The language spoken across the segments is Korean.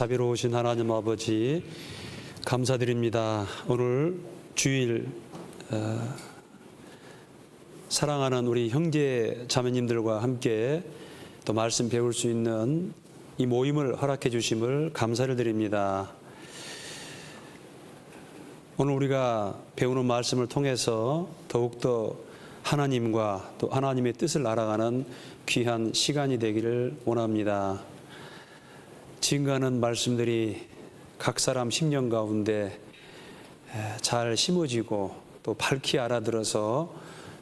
자비로우신 하나님 아버지 감사드립니다. 오늘 주일 사랑하는 우리 형제 자매님들과 함께 또 말씀 배울 수 있는 이 모임을 허락해 주심을 감사를 드립니다. 오늘 우리가 배우는 말씀을 통해서 더욱더 하나님과 또 하나님의 뜻을 알아가는 귀한 시간이 되기를 원합니다. 증거하는 말씀들이 각 사람 심령 가운데 잘 심어지고 또 밝히 알아들어서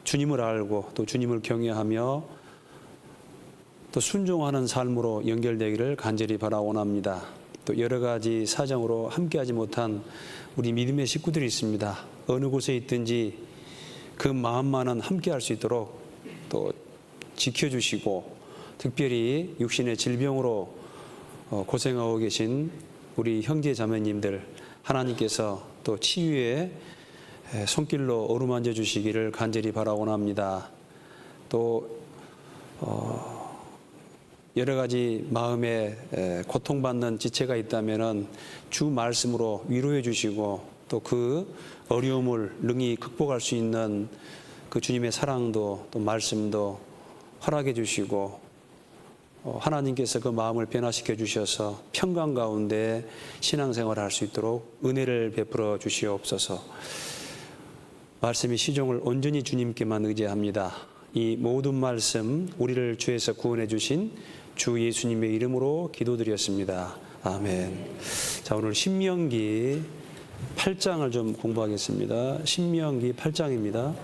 주님을 알고 또 주님을 경외하며 또 순종하는 삶으로 연결되기를 간절히 바라원합니다. 또 여러 가지 사정으로 함께하지 못한 우리 믿음의 식구들이 있습니다. 어느 곳에 있든지 그 마음만은 함께할 수 있도록 또 지켜주시고 특별히 육신의 질병으로 고생하고 계신 우리 형제 자매님들 하나님께서 또 치유의 손길로 어루만져 주시기를 간절히 바라원합니다. 또 여러 가지 마음에 고통받는 지체가 있다면은 주 말씀으로 위로해 주시고 또 그 어려움을 능히 극복할 수 있는 그 주님의 사랑도 또 말씀도 허락해 주시고 하나님께서 그 마음을 변화시켜 주셔서 평강 가운데 신앙생활을 할 수 있도록 은혜를 베풀어 주시옵소서. 말씀의 시종을 온전히 주님께만 의지합니다. 이 모든 말씀 우리를 죄에서 구원해 주신 주 예수님의 이름으로 기도드렸습니다. 아멘. 자, 오늘 신명기 8장을 좀 공부하겠습니다. 신명기 8장입니다.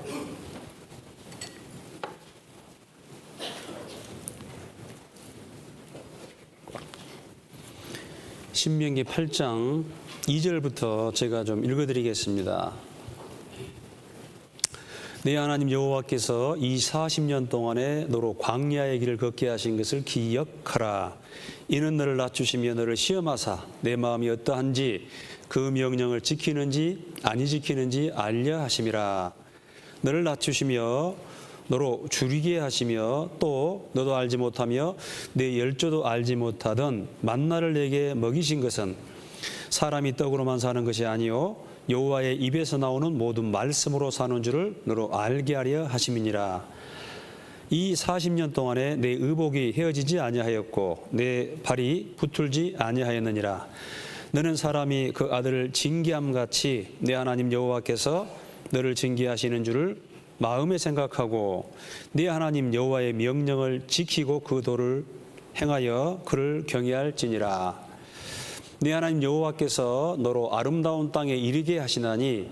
신명기 8장 2절부터 제가 좀 읽어드리겠습니다. 내 하나님 여호와께서 이 40년 동안에 너로 광야의 길을 걷게 하신 것을 기억하라. 이는 너를 낮추시며 너를 시험하사 내 마음이 어떠한지 그 명령을 지키는지 아니 지키는지 알려 하심이라. 너를 낮추시며 너로 줄이게 하시며 또 너도 알지 못하며 내 열조도 알지 못하던 만나를 내게 먹이신 것은 사람이 떡으로만 사는 것이 아니요 여호와의 입에서 나오는 모든 말씀으로 사는 줄을 너로 알게 하려 하심이니라. 이 40년 동안에 내 의복이 헤어지지 아니하였고 내 발이 붙들지 아니하였느니라. 너는 사람이 그 아들을 징계함같이 내 하나님 여호와께서 너를 징계하시는 줄을 마음에 생각하고 네 하나님 여호와의 명령을 지키고 그 도를 행하여 그를 경외할지니라. 네 하나님 여호와께서 너로 아름다운 땅에 이르게 하시나니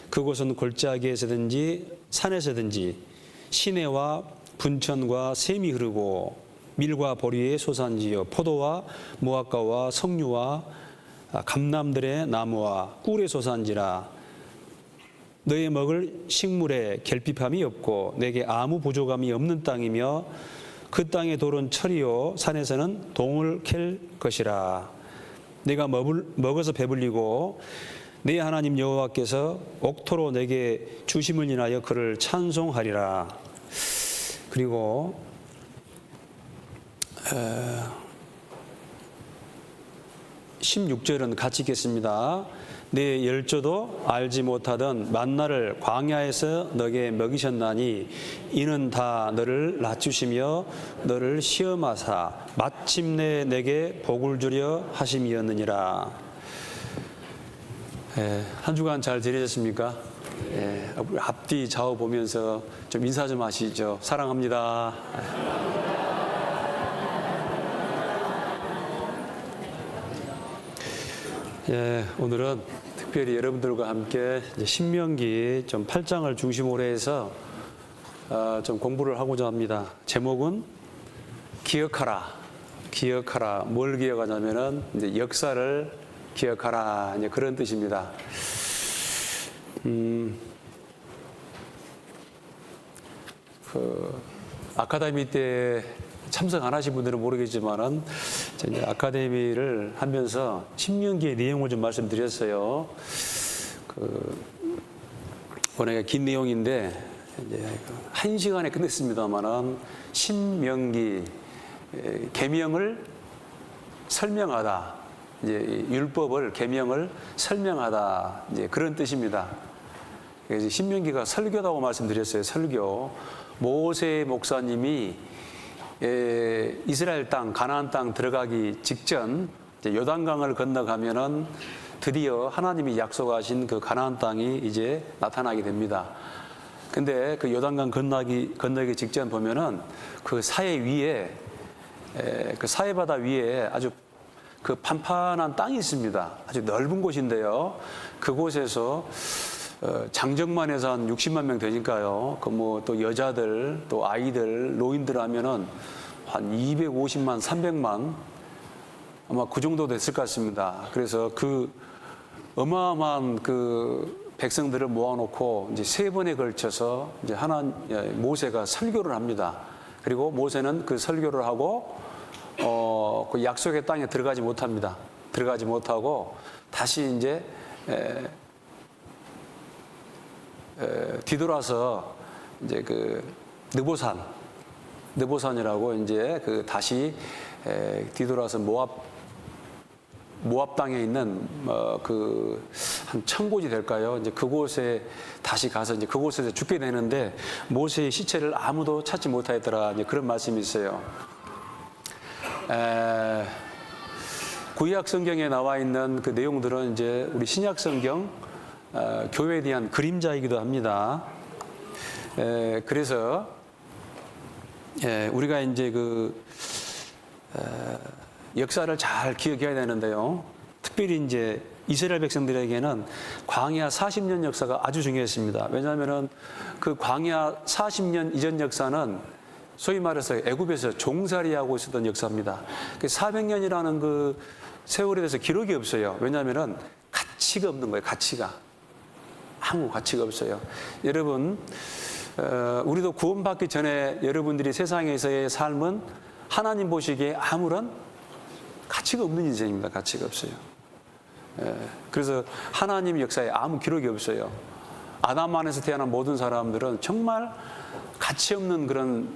그곳은 골짜기에서든지 산에서든지 시내와 분천과 샘이 흐르고 밀과 보리의 소산지요 포도와 무화과와 석류와 감람들의 나무와 꿀의 소산지라. 너의 먹을 식물에 결핍함이 없고 내게 아무 부족함이 없는 땅이며 그 땅의 돌은 철이요 산에서는 동을 캘 것이라. 내가 먹어서 배불리고 내 하나님 여호와께서 옥토로 내게 주심을 인하여 그를 찬송하리라. 그리고 16절은 같이 읽겠습니다. 내 열조도 알지 못하던 만나를 광야에서 너에게 먹이셨나니 이는 다 너를 낮추시며 너를 시험하사 마침내 내게 복을 주려 하심이었느니라. 한 주간 잘 지내셨습니까? 앞뒤 좌우 보면서 좀 인사 좀 하시죠. 사랑합니다. 오늘은 특별히 여러분들과 함께 신명기 좀 8장을 중심으로 해서 좀 공부를 하고자 합니다. 제목은 기억하라. 기억하라. 뭘 기억하냐면은 이제 역사를 기억하라. 이제 그런 뜻입니다. 아카데미 때 참석 안 하신 분들은 모르겠지만은 이제 아카데미를 하면서 신명기의 내용을 좀 말씀드렸어요. 워낙에 긴 내용인데 이제 1시간에 끝냈습니다만은 신명기 계명을 설명하다. 이제 율법을 계명을 설명하다 이제 그런 뜻입니다. 그래서 신명기가 설교라고 말씀드렸어요. 설교. 모세 목사님이 이스라엘 땅 가나안 땅 들어가기 직전 이제 요단강을 건너가면은 드디어 하나님이 약속하신 그 가나안 땅이 이제 나타나게 됩니다. 근데 그 요단강 건너기 직전 보면은 그 사해 위에 그 사해 바다 위에 아주 그 판판한 땅이 있습니다. 아주 넓은 곳인데요. 그곳에서 장정만 해서 한 60만 명 되니까요. 그 뭐 또 여자들, 또 아이들, 노인들 하면은 한 250만, 300만 아마 그 정도 됐을 것 같습니다. 그래서 그 어마어마한 그 백성들을 모아놓고 이제 3번에 걸쳐서 이제 모세가 설교를 합니다. 그리고 모세는 그 설교를 하고 그 약속의 땅에 들어가지 못합니다. 들어가지 못하고 다시 이제 뒤돌아서 이제 그 느보산이라고 이제 그 다시 뒤돌아서 모압 땅에 있는 그 한 1000곳이 될까요? 이제 그곳에 다시 가서 이제 그곳에서 죽게 되는데 모세의 시체를 아무도 찾지 못하였더라. 이제 그런 말씀이 있어요. 구약 성경에 나와 있는 그 내용들은 이제 우리 신약 성경 교회에 대한 그림자이기도 합니다. 그래서 우리가 이제 그 역사를 잘 기억해야 되는데요. 특별히 이제 이스라엘 백성들에게는 광야 40년 역사가 아주 중요했습니다. 왜냐하면은 그 광야 40년 이전 역사는 소위 말해서 애굽에서 종살이하고 있었던 역사입니다. 400년이라는 그 세월에 대해서 기록이 없어요. 왜냐하면은 가치가 없는 거예요. 가치가. 아무 가치가 없어요. 여러분, 우리도 구원받기 전에 여러분들이 세상에서의 삶은 하나님 보시기에 아무런 가치가 없는 인생입니다. 가치가 없어요. 그래서 하나님 역사에 아무 기록이 없어요. 아담 안에서 태어난 모든 사람들은 정말 가치 없는 그런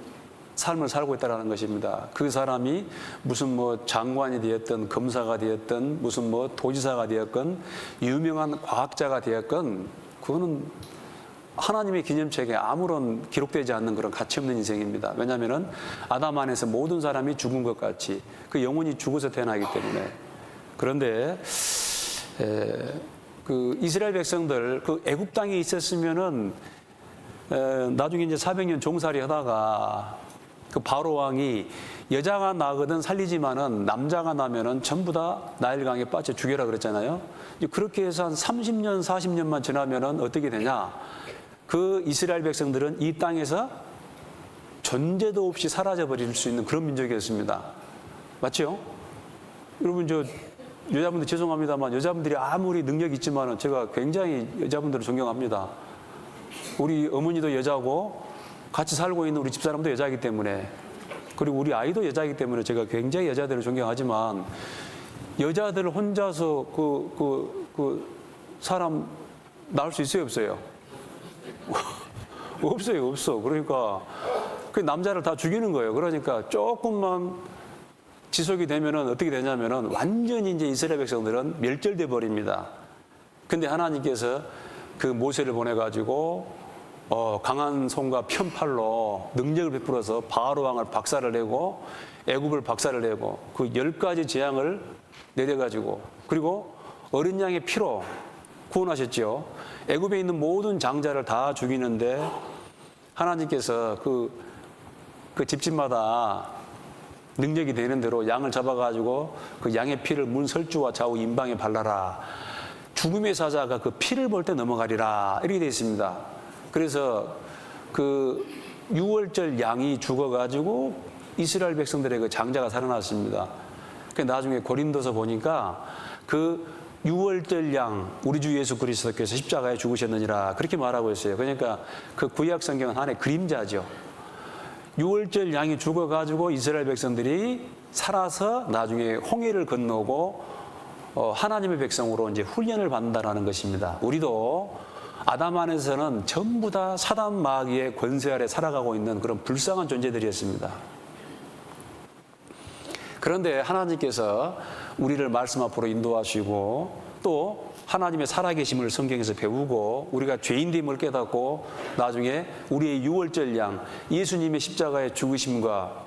삶을 살고 있다는 것입니다. 그 사람이 무슨 뭐 장관이 되었든 검사가 되었든 무슨 뭐 도지사가 되었건 유명한 과학자가 되었건 그거는 하나님의 기념책에 아무런 기록되지 않는 그런 가치 없는 인생입니다. 왜냐하면 아담 안에서 모든 사람이 죽은 것 같이 그 영혼이 죽어서 태어나기 때문에. 그런데 그 이스라엘 백성들 그 애굽 땅에 있었으면은 나중에 이제 400년 종살이 하다가 그 바로 왕이 여자가 나거든 살리지만은 남자가 나면은 전부 다 나일강에 빠져 죽여라 그랬잖아요. 그렇게 해서 한 30년, 40년만 지나면은 어떻게 되냐? 그 이스라엘 백성들은 이 땅에서 존재도 없이 사라져 버릴 수 있는 그런 민족이었습니다. 맞죠? 여러분 저 여자분들 죄송합니다만 여자분들이 아무리 능력이 있지만은 제가 굉장히 여자분들을 존경합니다. 우리 어머니도 여자고 같이 살고 있는 우리 집사람도 여자이기 때문에 그리고 우리 아이도 여자이기 때문에 제가 굉장히 여자들을 존경하지만 여자들 혼자서 그 사람 낳을 수 있어요, 없어요? 없어. 그러니까 그 남자를 다 죽이는 거예요. 그러니까 조금만 지속이 되면은 어떻게 되냐면은 완전히 이제 이스라엘 백성들은 멸절돼 버립니다. 근데 하나님께서 그 모세를 보내가지고 강한 손과 편팔로 능력을 베풀어서 바로 왕을 박살을 내고 애굽을 박살을 내고 그 10가지 재앙을 내려가지고 그리고 어린 양의 피로 구원하셨죠. 애굽에 있는 모든 장자를 다 죽이는데 하나님께서 그 집집마다 능력이 되는 대로 양을 잡아가지고 그 양의 피를 문 설주와 좌우 임방에 발라라. 죽음의 사자가 그 피를 볼 때 넘어가리라. 이렇게 되어 있습니다. 그래서 그 6월절 양이 죽어가지고 이스라엘 백성들의 그 장자가 살아났습니다. 나중에 고린도서 보니까 그 6월절 양 우리 주 예수 그리스도께서 십자가에 죽으셨느니라 그렇게 말하고 있어요. 그러니까 그 구약 성경은 하나의 그림자죠. 6월절 양이 죽어가지고 이스라엘 백성들이 살아서 나중에 홍해를 건너고 하나님의 백성으로 이제 훈련을 받는다라는 것입니다. 우리도 아담 안에서는 전부 다 사단 마귀의 권세 아래 살아가고 있는 그런 불쌍한 존재들이었습니다. 그런데 하나님께서 우리를 말씀 앞으로 인도하시고 또 하나님의 살아계심을 성경에서 배우고 우리가 죄인됨을 깨닫고 나중에 우리의 유월절 양 예수님의 십자가의 죽으심과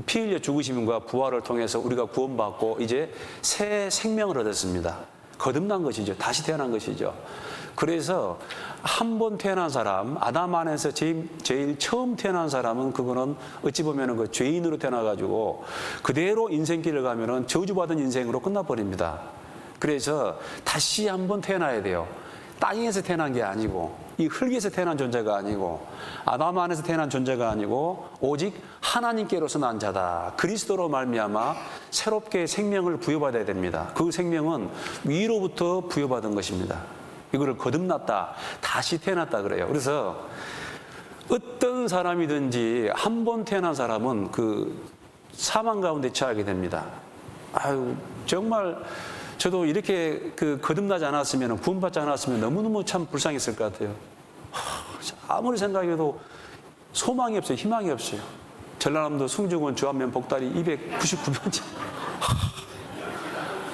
피 흘려 죽으심과 부활을 통해서 우리가 구원받고 이제 새 생명을 얻었습니다. 거듭난 것이죠. 다시 태어난 것이죠. 그래서 한 번 태어난 사람, 아담 안에서 제일 처음 태어난 사람은 그거는 어찌 보면 그 죄인으로 태어나가지고 그대로 인생길을 가면은 저주받은 인생으로 끝나버립니다. 그래서 다시 한 번 태어나야 돼요. 땅에서 태어난 게 아니고 이 흙에서 태어난 존재가 아니고 아담 안에서 태어난 존재가 아니고 오직 하나님께로서 난 자다. 그리스도로 말미암아 새롭게 생명을 부여받아야 됩니다. 그 생명은 위로부터 부여받은 것입니다. 이거를 거듭났다, 다시 태어났다 그래요. 그래서 어떤 사람이든지 한 번 태어난 사람은 그 사망 가운데 처하게 됩니다. 아유, 정말 저도 이렇게 거듭나지 않았으면, 구원받지 않았으면 너무너무 참 불쌍했을 것 같아요. 아무리 생각해도 소망이 없어요. 희망이 없어요. 전라남도 승주군 주안면 복다리 299번째.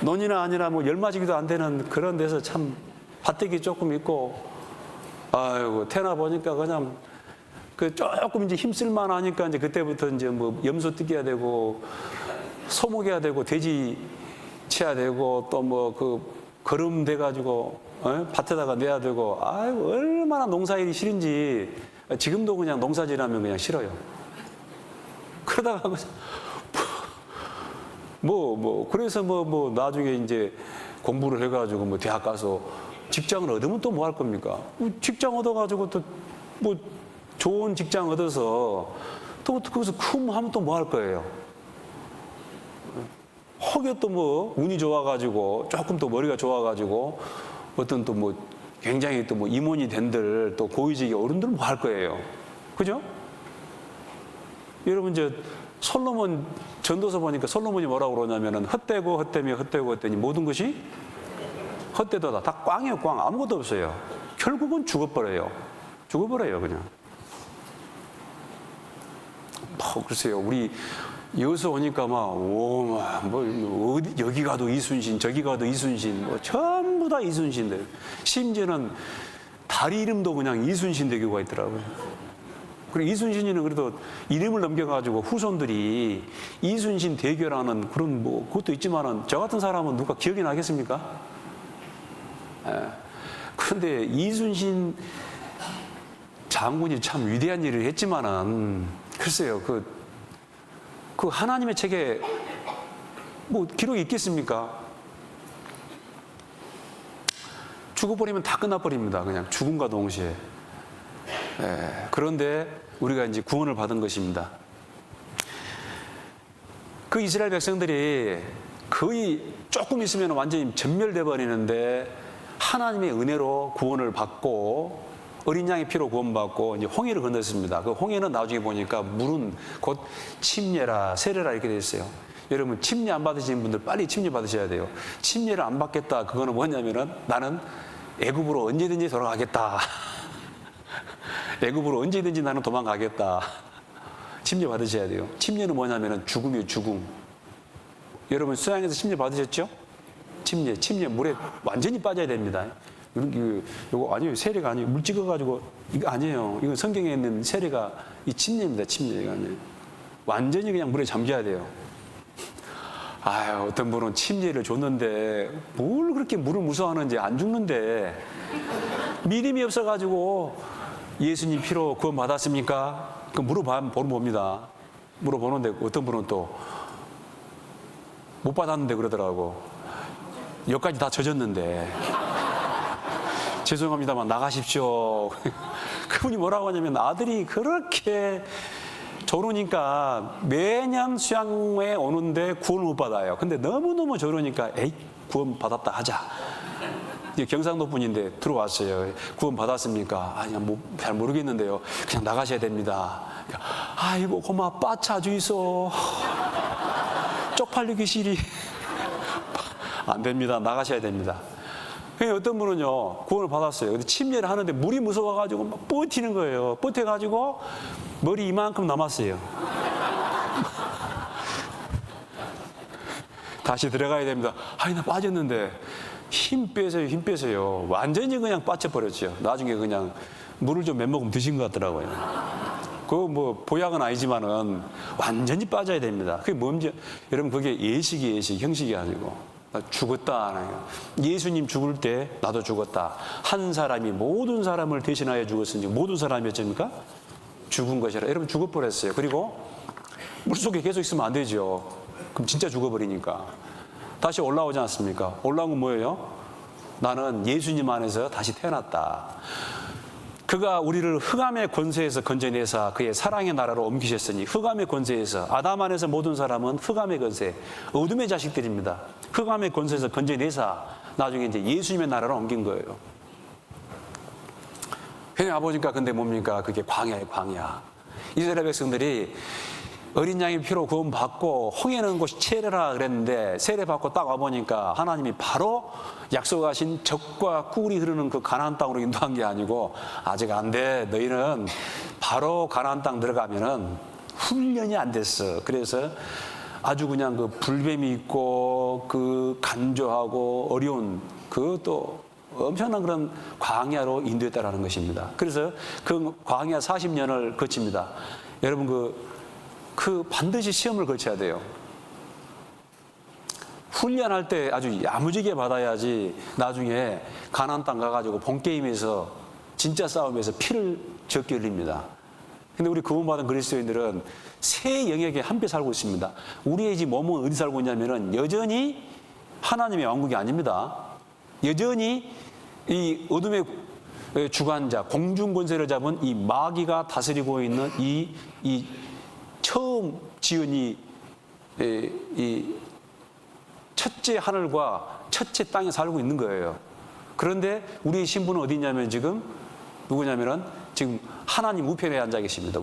논이나 아니라 뭐 열마지기도 안 되는 그런 데서 참 밭대기 조금 있고, 아이고, 태어나 보니까 그냥 조금 이제 힘쓸만 하니까 이제 그때부터 이제 뭐 염소 뜯겨야 되고, 소목해야 되고, 돼지 치야 되고, 또 뭐 거름 돼가지고, 밭에다가 내야 되고, 아이고, 얼마나 농사일이 싫은지, 지금도 그냥 농사질하면 그냥 싫어요. 그러다가, 그래서 나중에 이제 공부를 해가지고 뭐 대학 가서 직장을 얻으면 또 뭐 할 겁니까? 직장 얻어가지고 또 뭐 좋은 직장 얻어서 또 거기서 하면 또 뭐 할 거예요? 혹여 또 뭐 운이 좋아가지고 조금 또 머리가 좋아가지고 어떤 또 뭐 굉장히 또 뭐 임원이 된들 또 고위직의 어른들 뭐 할 거예요? 그죠? 여러분 솔로몬 전도서 보니까 솔로몬이 뭐라고 그러냐면은 헛되고 헛되며 헛되고 헛되니 모든 것이 헛되도다. 다 꽝이에요, 꽝. 아무것도 없어요. 결국은 죽어버려요. 죽어버려요, 그냥. 글쎄요, 우리 여기서 오니까 어디, 여기 가도 이순신, 저기 가도 이순신, 전부 다 이순신들. 심지어는 다리 이름도 그냥 이순신 대교가 있더라고요. 그리고 이순신이는 그래도 이름을 넘겨가지고 후손들이 이순신 대교라는 그런 그것도 있지만은 저 같은 사람은 누가 기억이 나겠습니까? 그런데 이순신 장군이 참 위대한 일을 했지만은 글쎄요, 그 하나님의 책에 기록이 있겠습니까? 죽어버리면 다 끝나버립니다. 그냥 죽음과 동시에. 그런데 우리가 이제 구원을 받은 것입니다. 그 이스라엘 백성들이 거의 조금 있으면 완전히 전멸돼 버리는데 하나님의 은혜로 구원을 받고 어린 양의 피로 구원받고 이제 홍해를 건넜습니다. 그 홍해는 나중에 보니까 물은 곧 침례라 세례라 이렇게 되어 있어요. 여러분 침례 안 받으신 분들 빨리 침례 받으셔야 돼요. 침례를 안 받겠다 그거는 뭐냐면은 나는 애굽으로 언제든지 돌아가겠다. 애굽으로 언제든지 나는 도망가겠다. 침례 받으셔야 돼요. 침례는 뭐냐면은 죽음이에요, 죽음. 여러분 수양에서 침례 받으셨죠? 침례 물에 완전히 빠져야 됩니다. 이거 아니에요. 세례가 아니에요. 물 찍어가지고 이거 아니에요. 이건 성경에 있는 세례가 이 침례입니다. 침례가 아니에요. 완전히 그냥 물에 잠겨야 돼요. 어떤 분은 침례를 줬는데 뭘 그렇게 물을 무서워하는지 안 죽는데 믿음이 없어가지고 예수님 피로 구원 받았습니까? 그 물어봅니다. 물어보는데 어떤 분은 또 못 받았는데 그러더라고. 여기까지 다 젖었는데 죄송합니다만 나가십시오. 그분이 뭐라고 하냐면 아들이 그렇게 저러니까 매년 수양회 오는데 구원을 못 받아요. 근데 너무너무 저러니까 구원 받았다 하자. 경상도 분인데 들어왔어요. 구원 받았습니까? 잘 모르겠는데요. 그냥 나가셔야 됩니다. 아이고 고마 빠차 주이소. 쪽팔리기 싫이. 안 됩니다. 나가셔야 됩니다. 어떤 분은요 구원을 받았어요. 근데 침례를 하는데 물이 무서워가지고 막 버티는 거예요. 버텨가지고 머리 이만큼 남았어요. 다시 들어가야 됩니다. 아니, 나 빠졌는데. 힘 빼세요, 힘 빼세요. 완전히 그냥 빠져버렸죠. 나중에 그냥 물을 좀 몇 모금 드신 것 같더라고요. 그 뭐 보약은 아니지만은 완전히 빠져야 됩니다. 그게 뭔지, 여러분, 그게 예식이 형식이 아니고 죽었다. 예수님 죽을 때 나도 죽었다. 한 사람이 모든 사람을 대신하여 죽었으니 모든 사람이 어쩝니까? 죽은 것이라. 여러분, 죽어버렸어요. 그리고 물속에 계속 있으면 안 되죠. 그럼 진짜 죽어버리니까. 다시 올라오지 않습니까? 올라온 건 뭐예요? 나는 예수님 안에서 다시 태어났다. 그가 우리를 흑암의 권세에서 건져내사 그의 사랑의 나라로 옮기셨으니, 흑암의 권세에서, 아담 안에서 모든 사람은 흑암의 권세, 어둠의 자식들입니다. 흑암의 권세에서 건져내사 나중에 이제 예수님의 나라로 옮긴 거예요. 그냥 아버지가 근데 뭡니까? 그게 광야예요, 광야. 이스라엘 백성들이 어린 양의 피로 구원 받고 홍해 넣은 곳이 세례라 그랬는데, 세례 받고 딱 와보니까 하나님이 바로 약속하신 젖과 꿀이 흐르는 그 가나안 땅으로 인도한 게 아니고, 아직 안 돼. 너희는 바로 가나안 땅 들어가면은 훈련이 안 됐어. 그래서 아주 그냥 그 불뱀이 있고 그 간조하고 어려운 그 또 엄청난 그런 광야로 인도했다라는 것입니다. 그래서 그 광야 40년을 거칩니다. 여러분, 그 반드시 시험을 거쳐야 돼요. 훈련할 때 아주 야무지게 받아야지 나중에 가나안 땅 가가지고 본게임에서 진짜 싸움에서 피를 적게 흘립니다. 근데 우리 구원받은 그리스도인들은 새 영역에 함께 살고 있습니다. 우리의 집 몸은 어디 살고 있냐면은 여전히 하나님의 왕국이 아닙니다. 여전히 이 어둠의 주관자, 공중 권세를 잡은 이 마귀가 다스리고 있는 이 처음 지은 이 첫째 하늘과 첫째 땅에 살고 있는 거예요. 그런데 우리의 신분은 어디 있냐면 지금 누구냐면은 지금 하나님 우편에 앉아 계십니다.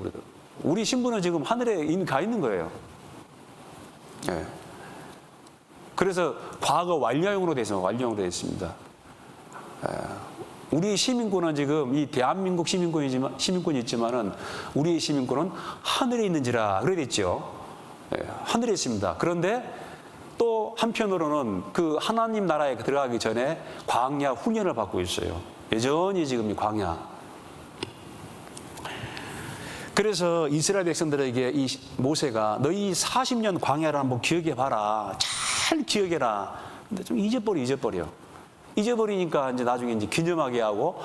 우리 신분은 지금 하늘에 이미 가 있는 거예요. 네. 그래서 과거 완료형으로 되어 있습니다. 우리 시민권은 지금 이 대한민국 시민권이 있지만은 우리의 시민권은 하늘에 있는지라 그래 됐죠. 하늘에 있습니다. 그런데 또 한편으로는 그 하나님 나라에 들어가기 전에 광야 훈련을 받고 있어요. 여전히 지금 이 광야. 그래서 이스라엘 백성들에게 이 모세가 너희 40년 광야를 한번 기억해 봐라. 잘 기억해라. 근데 좀 잊어버려. 잊어버리니까 이제 나중에 이제 기념하게 하고,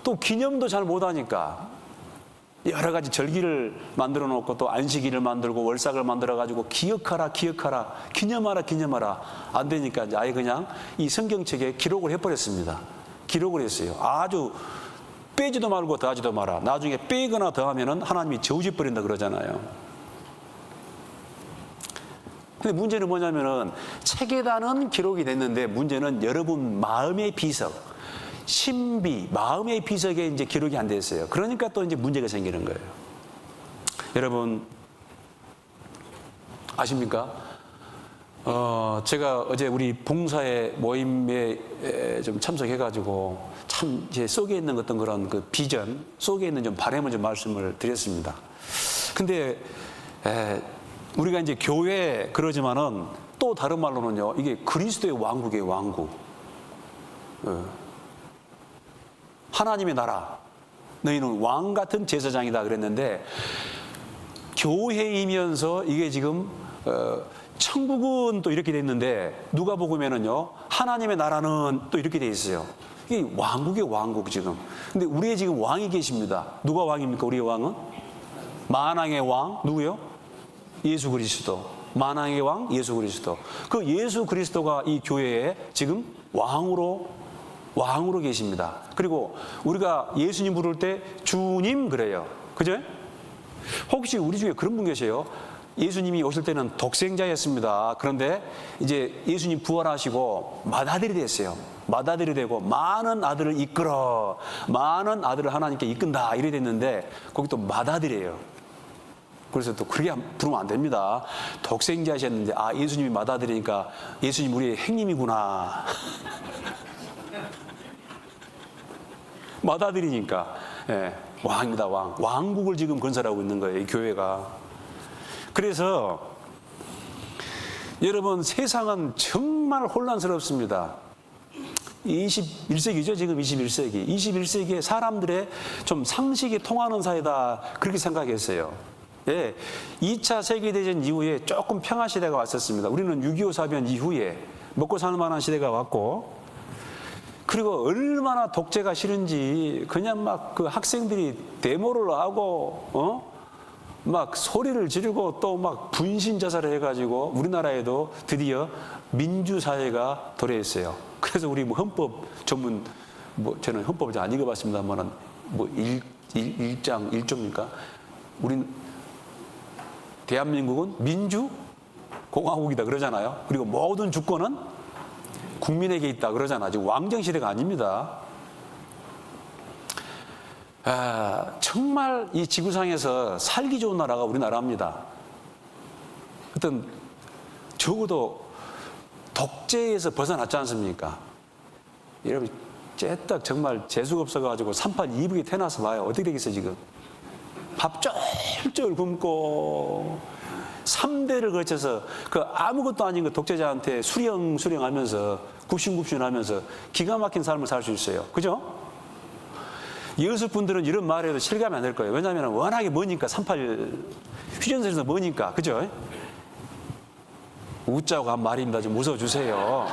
또 기념도 잘 못하니까 여러 가지 절기를 만들어 놓고 또 안식일을 만들고 월삭을 만들어 가지고 기억하라, 기념하라 안 되니까 이제 아예 그냥 이 성경책에 기록을 해버렸습니다. 기록을 했어요. 아주 빼지도 말고 더하지도 마라. 나중에 빼거나 더하면은 하나님이 저주해 버린다 그러잖아요. 근데 문제는 뭐냐면은 책에다는 기록이 됐는데 문제는 여러분 마음의 비석, 신비, 마음의 비석에 이제 기록이 안 됐어요. 그러니까 또 이제 문제가 생기는 거예요. 여러분 아십니까? 제가 어제 우리 봉사의 모임에 좀 참석해가지고 참 제 속에 있는 어떤 그런 그 비전, 속에 있는 좀 바람을 좀 말씀을 드렸습니다. 근데 우리가 이제 교회 그러지만은 또 다른 말로는요, 이게 그리스도의 왕국이에요, 왕국. 하나님의 나라. 너희는 왕 같은 제사장이다 그랬는데, 교회이면서 이게 지금 천국은 또 이렇게 돼 있는데, 누가복음에는요 하나님의 나라는 또 이렇게 돼 있어요. 이게 왕국이에요, 왕국 지금. 근데 우리의 지금 왕이 계십니다. 누가 왕입니까? 우리의 왕은 만왕의 왕 누구요? 예수 그리스도. 만왕의 왕 예수 그리스도. 그 예수 그리스도가 이 교회에 지금 왕으로 계십니다. 그리고 우리가 예수님 부를 때 주님 그래요. 그죠? 혹시 우리 중에 그런 분 계세요? 예수님이 오실 때는 독생자였습니다. 그런데 이제 예수님 부활하시고 맏아들이 됐어요. 맏아들이 되고 많은 아들을 이끌어, 많은 아들을 하나님께 이끈다 이래 됐는데, 거기 또 맏아들이에요. 그래서 또 그렇게 부르면 안 됩니다. 독생자셨는데 예수님이 맏아들이니까 예수님 우리의 형님이구나. 맏아들이니까. 왕입니다, 왕. 왕국을 지금 건설하고 있는 거예요, 이 교회가. 그래서 여러분, 세상은 정말 혼란스럽습니다. 21세기죠. 지금 21세기. 21세기에 사람들의 좀 상식이 통하는 사회다. 그렇게 생각했어요. 예, 2차 세계대전 이후에 조금 평화 시대가 왔었습니다. 우리는 6.25 사변 이후에 먹고 살 만한 시대가 왔고, 그리고 얼마나 독재가 싫은지 그냥 막 그 학생들이 데모를 하고 막 소리를 지르고 또 막 분신 자살을 해가지고 우리나라에도 드디어 민주사회가 도래했어요. 그래서 우리 뭐 헌법 전문, 저는 헌법을 잘 안 읽어봤습니다만은 일조입니까? 우린 대한민국은 민주공화국이다 그러잖아요. 그리고 모든 주권은 국민에게 있다 그러잖아요. 지금 왕정시대가 아닙니다. 정말 이 지구상에서 살기 좋은 나라가 우리나라입니다. 어떤 적어도 독재에서 벗어났지 않습니까? 여러분, 째딱 정말 재수가 없어가지고 382북에 태어나서 봐요. 어떻게 되겠어요, 지금? 밥 쫄쫄 굶고 3대를 거쳐서 그 아무것도 아닌 그 독재자한테 수령하면서 굽신굽신하면서 기가 막힌 삶을 살 수 있어요. 그죠? 여수분들은 이런 말에도 실감이 안 될 거예요. 왜냐하면 워낙에 머니까, 38 휴전선에서 머니까. 그죠? 웃자고 한 말입니다. 좀 웃어주세요.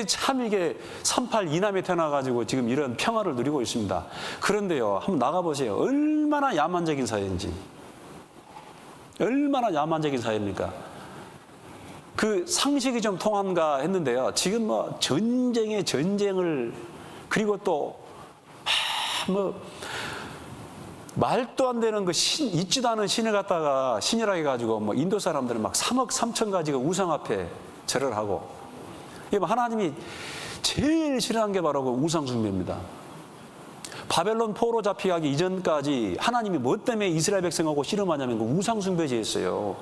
참 이게 38 이남에 태어나가지고 지금 이런 평화를 누리고 있습니다. 그런데요, 한번 나가보세요. 얼마나 야만적인 사회인지. 얼마나 야만적인 사회입니까? 그 상식이 좀 통한가 했는데요. 지금 뭐 전쟁에 전쟁을, 그리고 또 말도 안 되는 있지도 않은 신을 갖다가 신이라 해가지고 뭐 인도 사람들은 막 3억 3천 가지가 우상 앞에 절을 하고, 하나님이 제일 싫어한 게 바로 그 우상 숭배입니다. 바벨론 포로 잡혀가기 이전까지 하나님이 뭐 때문에 이스라엘 백성하고 씨름하냐면 그 우상 숭배제였어요.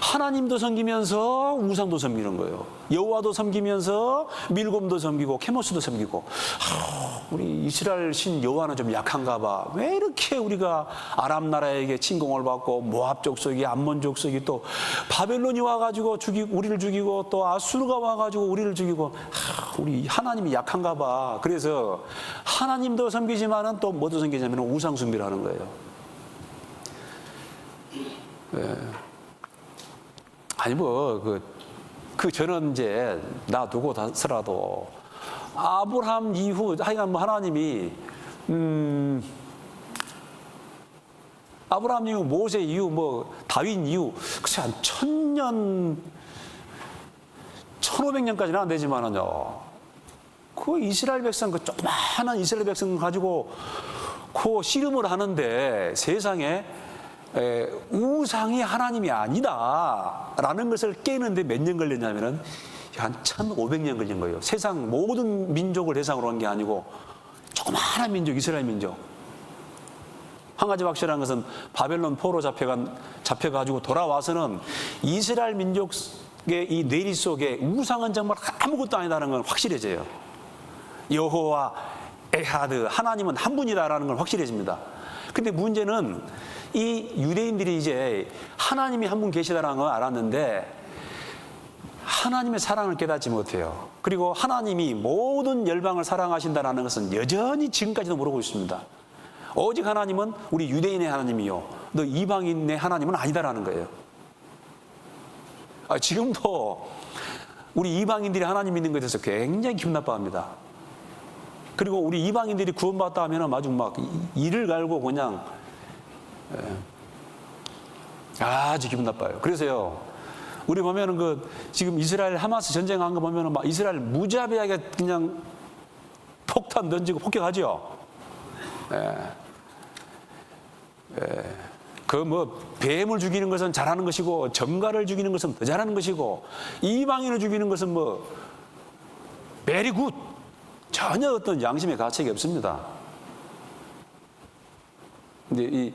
하나님도 섬기면서 우상도 섬기는 거예요. 여호와도 섬기면서 밀곰도 섬기고 케모스도 섬기고. 우리 이스라엘 신 여호와는 좀 약한가 봐. 왜 이렇게 우리가 아람 나라에게 침공을 받고 모압 족속이, 암몬 족속이, 또 바벨론이 와가지고 우리를 죽이고, 또 아수르가 와가지고 우리를 죽이고. 우리 하나님이 약한가 봐. 그래서 하나님도 섬기지만은 또 뭐도 섬기냐면 우상 숭배를 하는 거예요. 네. 아니 저는 이제 놔두고 다서라도 아브라함 이후 하여간 뭐 하나님이 아브라함 이후, 모세 이후, 뭐 다윗 이후, 글쎄 한 1000년 1500년까지는 안 되지만은요, 그 이스라엘 백성, 그 조그마한 이스라엘 백성 가지고 그 씨름을 하는데 세상에 우상이 하나님이 아니다라는 것을 깨는데 몇 년 걸렸냐면은 한 1500년 걸린 거예요. 세상 모든 민족을 대상으로 한 게 아니고 조그마한 민족, 이스라엘 민족. 한 가지 확실한 것은 바벨론 포로 잡혀가지고 돌아와서는 이스라엘 민족의 이 뇌리 속에 우상은 정말 아무것도 아니다라는 건 확실해져요. 여호와 에하드, 하나님은 한 분이다라는 건 확실해집니다. 근데 문제는 이 유대인들이 이제 하나님이 한 분 계시다라는 걸 알았는데 하나님의 사랑을 깨닫지 못해요. 그리고 하나님이 모든 열방을 사랑하신다는 것은 여전히 지금까지도 모르고 있습니다. 오직 하나님은 우리 유대인의 하나님이요, 너 이방인의 하나님은 아니다라는 거예요. 지금도 우리 이방인들이 하나님 믿는 것에 대해서 굉장히 기분 나빠합니다. 그리고 우리 이방인들이 구원받다 하면 아주 막 이를 갈고 그냥 아주 기분 나빠요. 그래서요, 우리 보면은 지금 이스라엘 하마스 전쟁한 거 보면은 막 이스라엘 무자비하게 그냥 폭탄 던지고 폭격하죠. 뱀을 죽이는 것은 잘하는 것이고, 정갈을 죽이는 것은 더 잘하는 것이고, 이방인을 죽이는 것은 베리 굿. 전혀 어떤 양심의 가책이 없습니다. 근데 이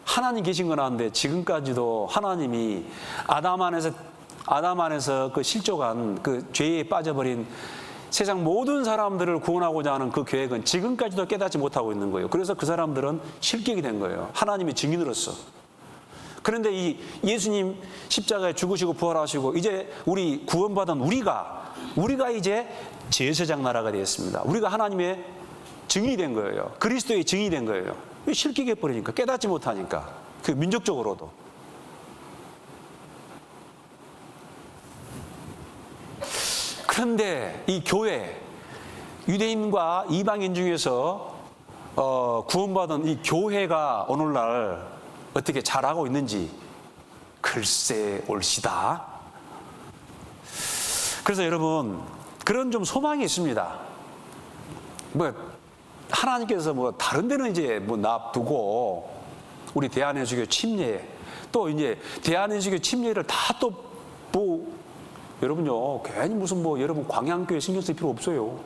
하나님 계신 건 아는데 지금까지도 하나님이 아담 안에서 그 실족한 그 죄에 빠져버린 세상 모든 사람들을 구원하고자 하는 그 계획은 지금까지도 깨닫지 못하고 있는 거예요. 그래서 그 사람들은 실격이 된 거예요. 하나님의 증인으로서. 그런데 이 예수님 십자가에 죽으시고 부활하시고 이제 우리 구원받은 우리가 이제 제사장 나라가 되었습니다. 우리가 하나님의 증인이 된 거예요. 그리스도의 증인이 된 거예요. 실격해 버리니까, 깨닫지 못하니까, 그 민족적으로도. 그런데 이 교회, 유대인과 이방인 중에서 구원받은 이 교회가 오늘날 어떻게 잘하고 있는지 글쎄 올시다. 그래서 여러분, 그런 좀 소망이 있습니다. 하나님께서 다른 데는 이제 놔두고 우리 대한예수교 침례, 또 이제 대한예수교 침례를 다 여러분요, 괜히 무슨 여러분 광양교회 신경 쓸 필요 없어요.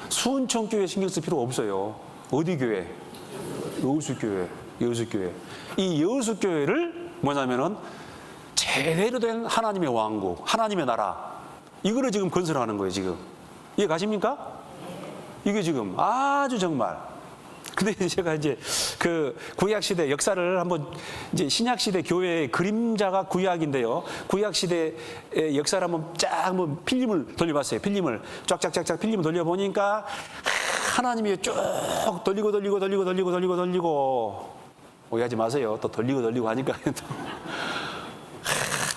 수은청교회 신경 쓸 필요 없어요. 어디 교회? 여수교회. 이 여수교회를 뭐냐면은 제대로 된 하나님의 왕국, 하나님의 나라, 이거를 지금 건설하는 거예요, 지금. 이해 가십니까? 이게 지금 아주 정말. 근데 제가 이제 그 구약시대 역사를 한번, 이제 신약시대 교회의 그림자가 구약인데요. 구약시대의 역사를 한번 쫙 필름을 돌려봤어요. 필름을 쫙쫙쫙쫙 필름을 돌려보니까 하나님이 쭉 돌리고 오해하지 마세요. 또 돌리고 하니까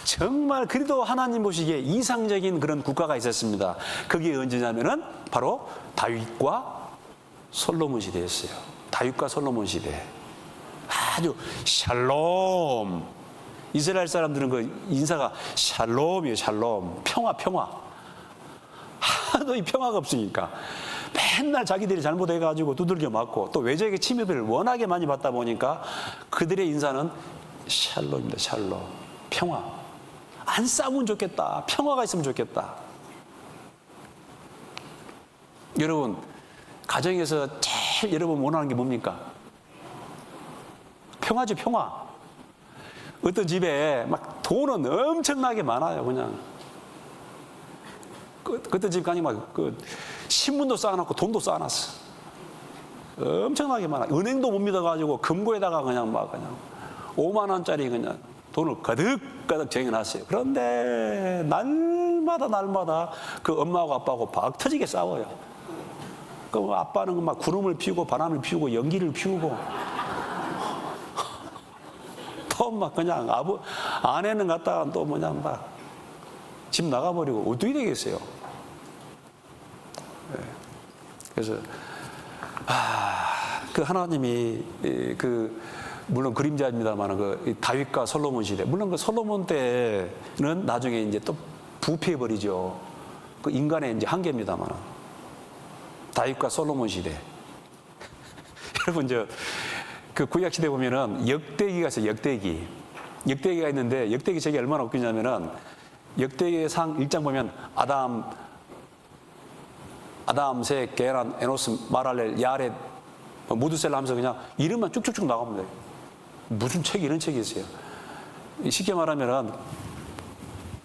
정말 그래도 하나님 보시기에 이상적인 그런 국가가 있었습니다. 그게 언제냐면은 바로 다윗과 솔로몬 시대였어요. 다윗과 솔로몬 시대. 아주 샬롬. 이스라엘 사람들은 그 인사가 샬롬이에요. 샬롬. 평화. 하도 이 평화가 없으니까 맨날 자기들이 잘못해가지고 두들겨 맞고, 또 외적의 침입을 워낙에 많이 받다 보니까 그들의 인사는 샬롬입니다. 샬롬. 평화. 안 싸우면 좋겠다. 평화가 있으면 좋겠다. 여러분, 가정에서 제일 여러분 원하는 게 뭡니까? 평화죠, 평화. 어떤 집에 막 돈은 엄청나게 많아요, 그냥. 그때 집 가니 신문도 쌓아놨고 돈도 쌓아놨어. 엄청나게 많아. 은행도 못 믿어가지고 금고에다가 그냥 5만 원짜리 그냥 돈을 가득가득 쟁여놨어요. 그런데 날마다 그 엄마하고 아빠하고 박 터지게 싸워요. 그 아빠는 막 구름을 피우고 바람을 피우고 연기를 피우고, 또 막 그냥 아내는 갔다가 또 집 나가버리고 어떻게 되겠어요? 네. 그래서 그 하나님이 물론 그림자입니다만 그 다윗과 솔로몬 시대, 물론 그 솔로몬 때는 나중에 이제 또 부패해 버리죠. 그 인간의 이제 한계입니다만, 다윗과 솔로몬 시대. 여러분, 그 구약 시대 보면은 역대기가 있어요. 역대기가 있는데, 역대기 책이 얼마나 웃기냐면은, 역대기상 1장 보면 아담, 셋, 게란, 에노스, 마랄렐, 야렛, 무드셀라 하면서 그냥 이름만 쭉쭉쭉 나가면 돼요. 무슨 책이 이런 책이 있어요? 쉽게 말하면은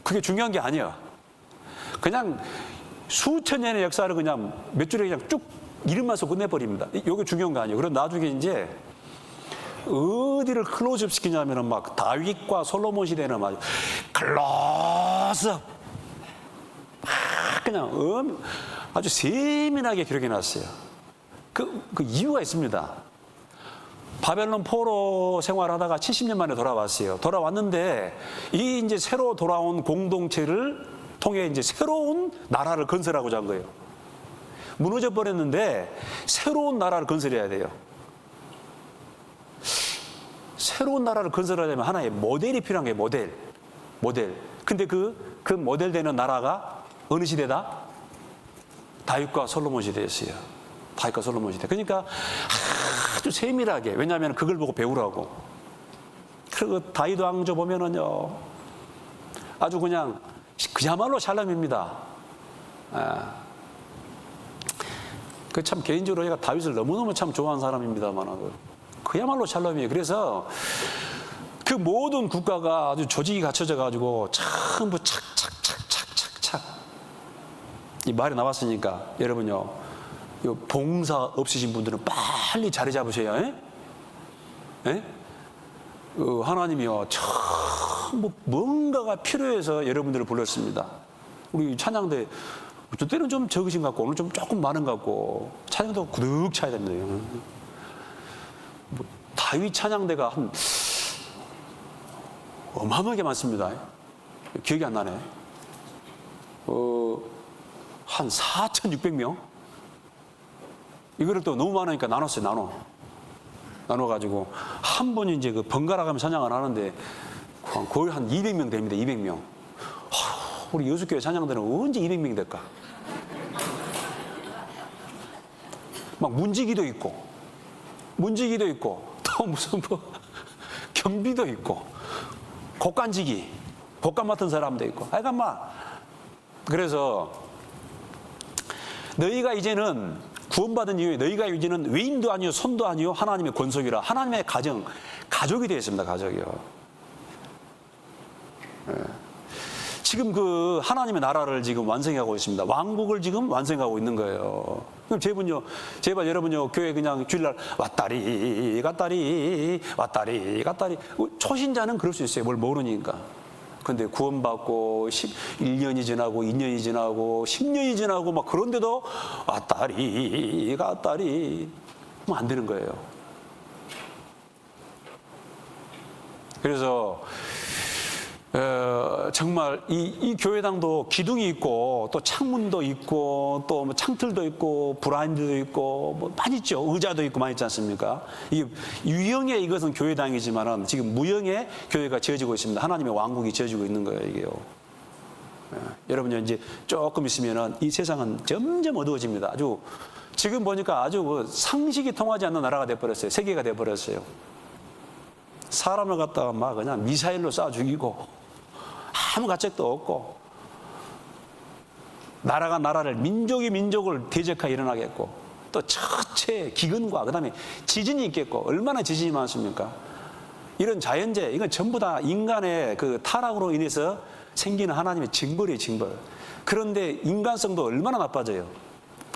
그게 중요한 게 아니야. 그냥 수천 년의 역사를 그냥 몇 줄에 그냥 쭉 이름만 써 끝내버립니다. 이게 중요한 거 아니에요. 그럼 나중에 이제 어디를 클로즈업 시키냐면은 막 다윗과 솔로몬 시대는 아주 클로즈업, 그냥 아주 세밀하게 기록해 놨어요. 그 이유가 있습니다. 바벨론 포로 생활하다가 70년 만에 돌아왔어요. 돌아왔는데 이 이제 새로 돌아온 공동체를 통해 이제 새로운 나라를 건설하고자 한 거예요. 무너져 버렸는데 새로운 나라를 건설해야 돼요. 새로운 나라를 건설하려면 하나의 모델이 필요한 거예요. 모델. 근데 그 모델 되는 나라가 어느 시대다? 다윗과 솔로몬 시대였어요. 다윗과 솔로몬 시대. 그러니까 아주 세밀하게, 왜냐하면 그걸 보고 배우라고. 그리고 다윗 왕조 보면은요, 아주 그냥 그야말로 샬롬입니다. 그 참 개인적으로 제가 다윗을 너무너무 참 좋아하는 사람입니다만, 그야말로 샬롬이에요. 그래서 그 모든 국가가 아주 조직이 갖춰져 가지고 전부 착착 이 말이 나왔으니까 여러분요, 요 봉사 없으신 분들은 빨리 자리 잡으셔야. 하나님이요 참 뭔가가 필요해서 여러분들을 불렀습니다. 우리 찬양대 어떤 때는 좀 적으신 것 같고 오늘 좀 조금 많은 것 같고 찬양도 구득 차야 됩니다. 다윗 찬양대가 한 어마어마하게 많습니다. 기억이 안 나네. 한 4,600명? 이거를 또 너무 많으니까 나눴어요. 나눠가지고 한 분이 이제 그 번갈아 가면 찬양을 하는데 거의 한 200명 됩니다. 200명. 우리 여수교회 찬양대는 언제 200명이 될까? 막 문지기도 있고 또 무슨 경비도 있고 곡간지기 곡간 맡은 사람도 있고 하여간 막 그래서 너희가 이제는 구원받은 이후에 너희가 이제는 외인도 아니요 손도 아니요 하나님의 권속이라 하나님의 가족이 되었습니다. 가족이요. 네. 지금 그 하나님의 나라를 지금 완성하고 있습니다. 왕국을 지금 완성하고 있는 거예요. 그럼 제발 여러분요 교회 그냥 주일날 왔다리 갔다리 초신자는 그럴 수 있어요. 뭘 모르니까. 근데 구원받고 1년이 지나고 2년이 지나고 10년이 지나고 막 그런데도 왔다리 갔다리 하면 안 되는 거예요. 그래서 정말 이 교회당도 기둥이 있고 또 창문도 있고 또 뭐 창틀도 있고 브라인드도 있고 뭐 많이 있죠. 의자도 있고 많이 있지 않습니까? 이게 유형의 이것은 교회당이지만은 지금 무형의 교회가 지어지고 있습니다. 하나님의 왕국이 지어지고 있는 거예요, 이게요. 여러분요 이제 조금 있으면은 이 세상은 점점 어두워집니다. 지금 보니까 아주 상식이 통하지 않는 나라가 돼버렸어요. 세계가 돼버렸어요. 사람을 갖다가 막 그냥 미사일로 쏴 죽이고 아무 가책도 없고 나라가 나라를 민족이 민족을 대적하여 일어나겠고 또 처체 기근과 그다음에 지진이 있겠고 얼마나 지진이 많습니까? 이런 자연재해 이건 전부 다 인간의 그 타락으로 인해서 생기는 하나님의 징벌이에요. 징벌. 그런데 인간성도 얼마나 나빠져요.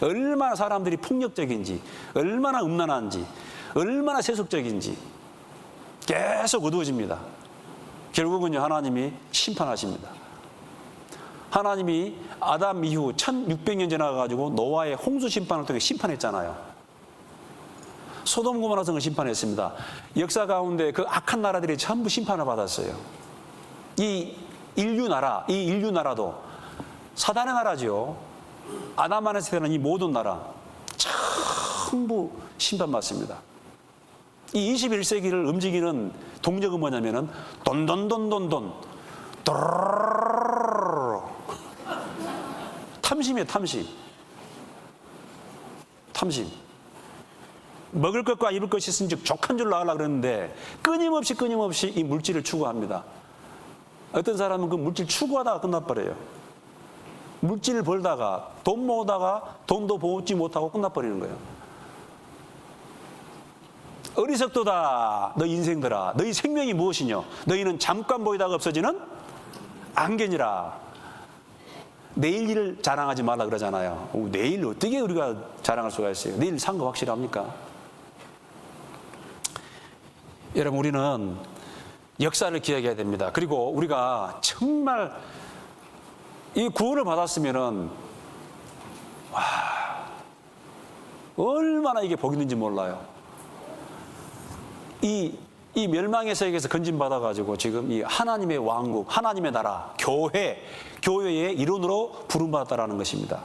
얼마나 사람들이 폭력적인지 얼마나 음란한지 얼마나 세속적인지 계속 어두워집니다. 결국은요 하나님이 심판하십니다. 하나님이 아담 이후 1600년 지나가지고 노아의 홍수 심판을 통해 심판했잖아요. 소돔 고모라 성을 심판했습니다. 역사 가운데 그 악한 나라들이 전부 심판을 받았어요. 이 인류 나라도 사단의 나라죠. 아담 안에서 태어난 이 모든 나라 전부 심판받습니다. 이 21세기를 움직이는 동력은 뭐냐면은 돈돈돈돈돈 탐심이에요. 탐심. 먹을 것과 입을 것이 있은즉 족한 줄로 알라 그랬는데 끊임없이 이 물질을 추구합니다. 어떤 사람은 그 물질 추구하다가 끝나버려요. 물질을 벌다가 돈 모으다가 돈도 모으지 못하고 끝나버리는 거예요. 어리석도다 너희 인생들아 너희 생명이 무엇이뇨 너희는 잠깐 보이다가 없어지는 안개니라. 내일 일을 자랑하지 말라 그러잖아요. 내일 어떻게 우리가 자랑할 수가 있어요? 내일 산 거 확실합니까? 여러분 우리는 역사를 기억해야 됩니다. 그리고 우리가 정말 이 구원을 받았으면은 얼마나 이게 복이 있는지 몰라요. 이 멸망의 세계에서 건진받아가지고 지금 이 하나님의 왕국, 하나님의 나라, 교회의 일원으로 부름받았다라는 것입니다.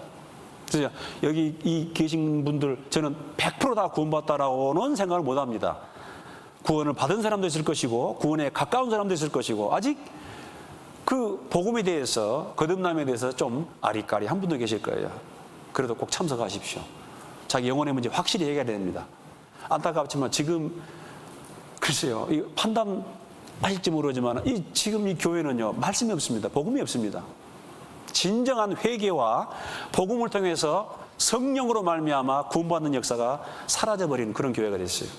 그래서 여기 이 계신 분들 저는 100% 다 구원받았다라고는 생각을 못 합니다. 구원을 받은 사람도 있을 것이고 구원에 가까운 사람도 있을 것이고 아직 그 복음에 대해서 거듭남에 대해서 좀 아리까리한 분도 계실 거예요. 그래도 꼭 참석하십시오. 자기 영혼의 문제 확실히 해결해야 됩니다. 안타깝지만 지금 글쎄요, 이 판단하실지 모르지만 지금 이 교회는요 말씀이 없습니다. 복음이 없습니다. 진정한 회개와 복음을 통해서 성령으로 말미암아 구원받는 역사가 사라져버리는 그런 교회가 됐어요.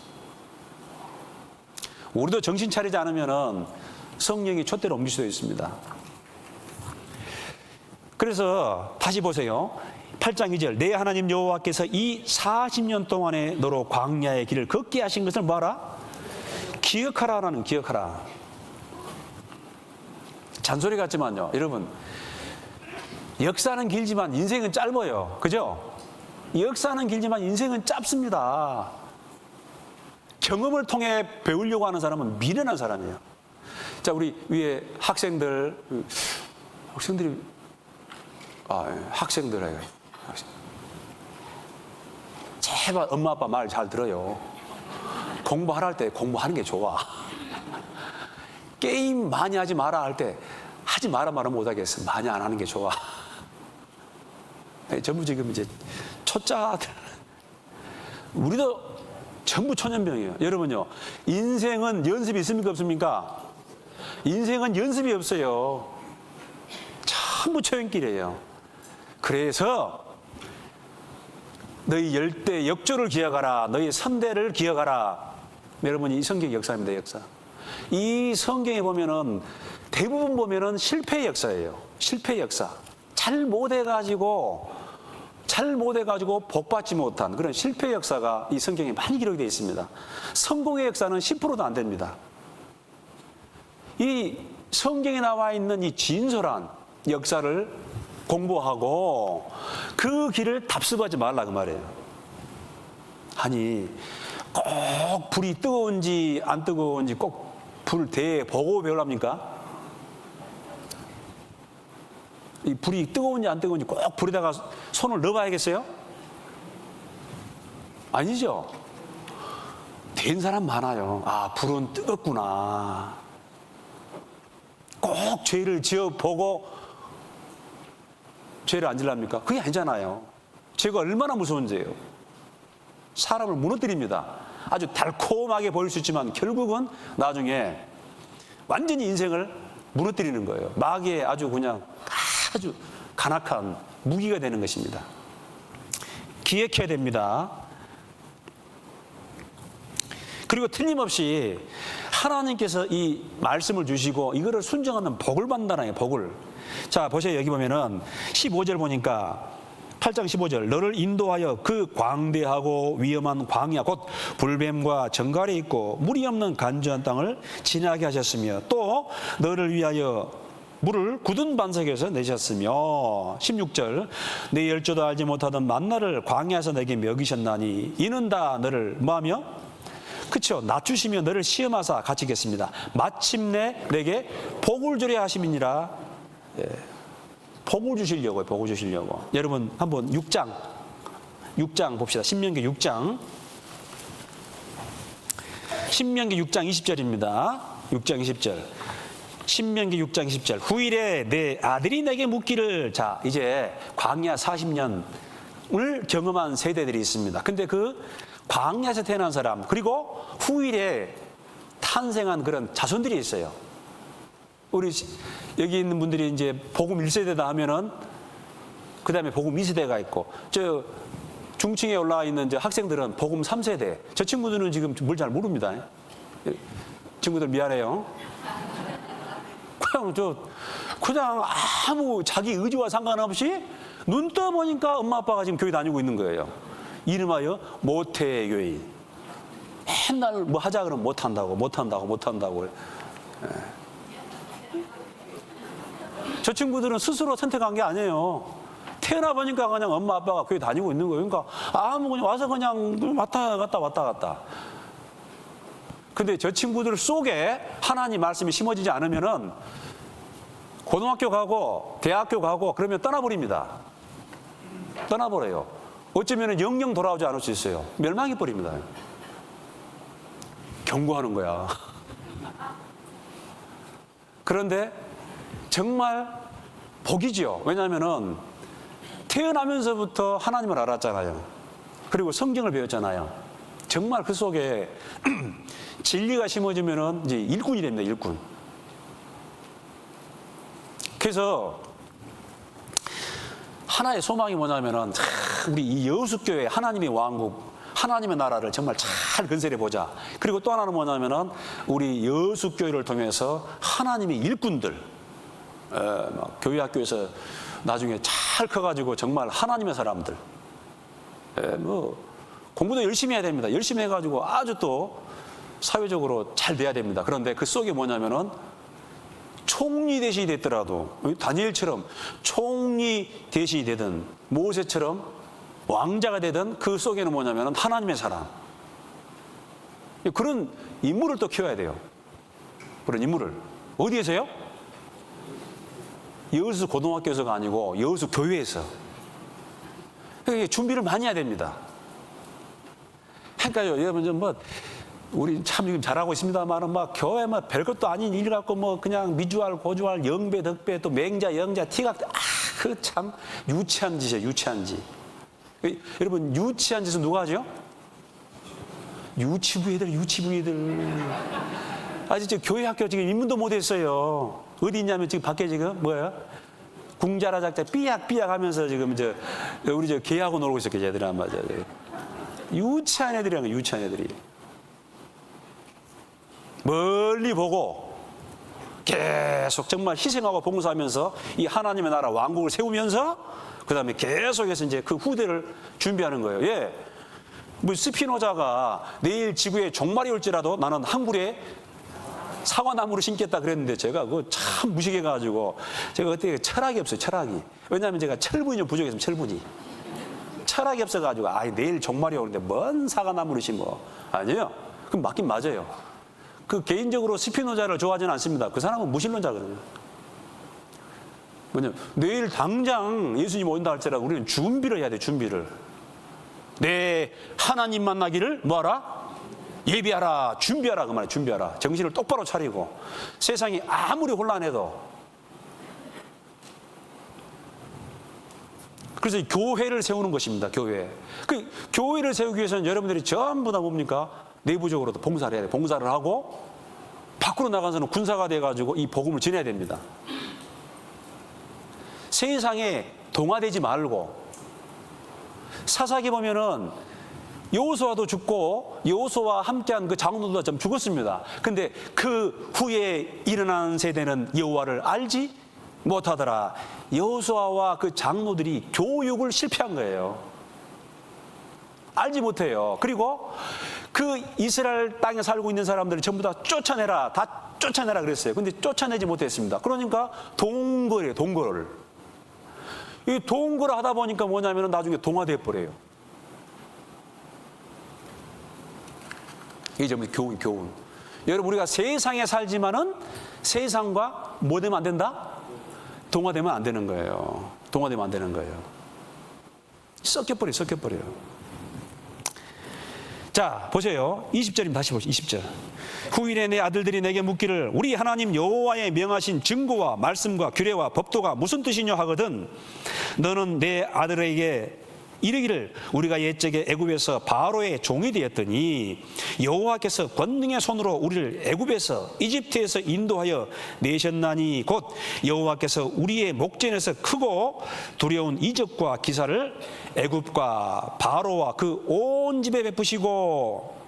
우리도 정신 차리지 않으면은 성령이 촛대로 옮길 수도 있습니다. 그래서 다시 보세요. 8장 2절 내 하나님 여호와께서 이 40년 동안에 너로 광야의 길을 걷게 하신 것을 뭐하라? 기억하라라는 기억하라. 잔소리 같지만요, 여러분, 역사는 길지만 인생은 짧아요. 그죠? 역사는 길지만 인생은 짧습니다. 경험을 통해 배우려고 하는 사람은 미련한 사람이에요. 자, 우리 위에 학생들이 제발 엄마 아빠 말 잘 들어요. 공부하라 할 때 공부하는 게 좋아. 게임 많이 하지 마라 할 때 하지 마라 말은 못하겠어. 많이 안 하는 게 좋아. 전부 지금 이제 초짜들. 우리도 전부 초년병이에요. 여러분요, 인생은 연습이 있습니까 없습니까? 인생은 연습이 없어요. 전부 초연길이에요. 그래서 너희 열대 역조를 기억하라. 너희 선대를 기억하라. 여러분, 이 성경 역사입니다. 역사. 이 성경에 보면은 대부분 보면은 실패의 역사예요. 실패의 역사. 잘 못해가지고 복받지 못한 그런 실패의 역사가 이 성경에 많이 기록이 되어 있습니다. 성공의 역사는 10%도 안 됩니다. 이 성경에 나와 있는 이 진솔한 역사를 공부하고 그 길을 답습하지 말라 그 말이에요. 아니, 꼭 불이 뜨거운지 안 뜨거운지 꼭 불 대보고 배우랍니까? 이 불이 뜨거운지 안 뜨거운지 꼭 불에다가 손을 넣어봐야겠어요? 아니죠. 된 사람 많아요. 아, 불은 뜨겁구나. 꼭 죄를 지어보고 죄를 안 질랍니까? 그게 아니잖아요. 죄가 얼마나 무서운 죄예요. 사람을 무너뜨립니다. 아주 달콤하게 보일 수 있지만 결국은 나중에 완전히 인생을 무너뜨리는 거예요. 마귀의 아주 간악한 무기가 되는 것입니다. 기억해야 됩니다. 그리고 틀림없이 하나님께서 이 말씀을 주시고 이거를 순종하면 복을 받는다는 복을. 자, 보세요. 여기 보면은 15절 보니까 8장 15절, 너를 인도하여 그 광대하고 위험한 광야 곧 불뱀과 정갈이 있고 물이 없는 간주한 땅을 지나게 하셨으며 또 너를 위하여 물을 굳은 반석에서 내셨으며 16절, 내 열조도 알지 못하던 만나를 광야에서 내게 먹이셨나니 이는 다 너를 뭐하며? 그렇죠. 낮추시며 너를 시험하사 갇히겠습니다. 마침내 내게 복을 주려 하심이니라. 예. 복을 주시려고요. 복을 주시려고. 여러분 한번 6장 봅시다. 신명기 6장 20절입니다. 6장 20절. 신명기 6장 20절. 후일에 내 아들이 내게 묻기를. 자, 이제 광야 40년을 경험한 세대들이 있습니다. 근데 그 광야에서 태어난 사람 그리고 후일에 탄생한 그런 자손들이 있어요. 우리 여기 있는 분들이 이제 복음 1세대다 하면은 그 다음에 복음 2세대가 있고 저 중층에 올라와 있는 이제 학생들은 복음 3세대. 저 친구들은 지금 뭘 잘 모릅니다. 친구들 미안해요. 그냥 아무 자기 의지와 상관없이 눈 떠보니까 엄마 아빠가 지금 교회 다니고 있는 거예요. 이름하여 모태교인. 맨날 뭐 하자 그러면 못한다고. 저 친구들은 스스로 선택한 게 아니에요. 태어나 보니까 그냥 엄마 아빠가 교회 다니고 있는 거예요. 그러니까 그냥 와서 그냥 왔다 갔다. 근데 저 친구들 속에 하나님 말씀이 심어지지 않으면은 고등학교 가고 대학교 가고 그러면 떠나버립니다. 떠나버려요. 어쩌면 영영 돌아오지 않을 수 있어요. 멸망해 버립니다. 경고하는 거야. 그런데 정말 복이지요. 왜냐하면은 태어나면서부터 하나님을 알았잖아요. 그리고 성경을 배웠잖아요. 정말 그 속에 진리가 심어지면은 이제 일꾼이 됩니다. 일꾼. 그래서 하나의 소망이 뭐냐면은 우리 이 여수교회 하나님의 왕국, 하나님의 나라를 정말 잘 건설해 보자. 그리고 또 하나는 뭐냐면은 우리 여수교회를 통해서 하나님의 일꾼들, 교회 학교에서 나중에 잘 커가지고 정말 하나님의 사람들, 공부도 열심히 해야 됩니다. 열심히 해가지고 아주 또 사회적으로 잘 돼야 됩니다. 그런데 그 속에 뭐냐면은 총리 대신이 됐더라도 다니엘처럼 총리 대신이 되든 모세처럼 왕자가 되든 그 속에는 뭐냐면은 하나님의 사람, 그런 인물을 또 키워야 돼요. 그런 인물을 어디에서요? 여수 고등학교에서가 아니고 여수 교회에서. 그러니까 준비를 많이 해야 됩니다. 그러니까요, 여러분 뭐 우리 참 지금 잘하고 있습니다만은 막 교회 뭐 별것도 아닌 일 갖고 뭐 그냥 미주알 고주알 영배 덕배 또 맹자 영자 티각 그 참 유치한 짓이에요. 유치한 짓. 여러분 유치한 짓은 누가 하죠? 유치부 애들. 아직 저 교회 학교 지금 입문도 못했어요. 어디 있냐면 지금 밖에 지금 뭐야? 궁자라 작자 삐약삐약 하면서 지금 우리 저 개하고 놀고 있었겠지 애들이 안 맞아. 유치한 애들이란 거야. 유치한 애들이. 멀리 보고 계속 정말 희생하고 봉사하면서 이 하나님의 나라 왕국을 세우면서 그 다음에 계속해서 이제 그 후대를 준비하는 거예요. 예. 뭐 스피노자가 내일 지구에 종말이 올지라도 나는 한 그루의 사과나무를 심겠다 그랬는데 제가 그거 참 무식해가지고 제가 그때 철학이 없어요. 철학이. 왜냐하면 제가 철분이 좀 부족했습니다. 철분이. 철학이 없어가지고 내일 종말이 오는데 뭔 사과나무를 심어. 아니에요. 그럼 맞긴 맞아요. 그 개인적으로 스피노자를 좋아하지는 않습니다. 그 사람은 무신론자거든요. 내일 당장 예수님 온다 할지라도 우리는 준비를 해야 돼. 준비를. 내 하나님 만나기를 뭐하라? 예비하라. 준비하라. 그 말이야. 준비하라. 정신을 똑바로 차리고 세상이 아무리 혼란해도. 그래서 교회를 세우는 것입니다. 교회. 그 교회를 세우기 위해서는 여러분들이 전부 다 뭡니까? 내부적으로도 봉사를 해야 돼. 봉사를 하고 밖으로 나가서는 군사가 돼가지고 이 복음을 전해야 됩니다. 세상에 동화되지 말고 사사기 보면은 여호수아도 죽고 여호수아와 함께한 그 장로도 좀 죽었습니다. 근데 그 후에 일어난 세대는 여호와를 알지 못하더라. 여호수아와 그 장로들이 교육을 실패한 거예요. 알지 못해요. 그리고 그 이스라엘 땅에 살고 있는 사람들을 전부 다 쫓아내라. 다 쫓아내라 그랬어요. 근데 쫓아내지 못했습니다. 그러니까 동거래요. 동거를. 이 동거를 하다 보니까 뭐냐면 나중에 동화돼 버려요. 이게 전부 교훈. 여러분 우리가 세상에 살지만은 세상과 뭐 되면 안 된다? 동화되면 안 되는 거예요. 동화되면 안 되는 거예요. 섞여버려요. 자, 보세요. 20절입니다. 다시 보시죠. 20절. 후일에 내 아들들이 내게 묻기를 우리 하나님 여호와의 명하신 증거와 말씀과 규례와 법도가 무슨 뜻이냐 하거든 너는 내 아들에게 이르기를 우리가 옛적에 애굽에서 바로의 종이 되었더니 여호와께서 권능의 손으로 우리를 애굽에서 이집트에서 인도하여 내셨나니 곧 여호와께서 우리의 목전에서 크고 두려운 이적과 기사를 애굽과 바로와 그 온 집에 베푸시고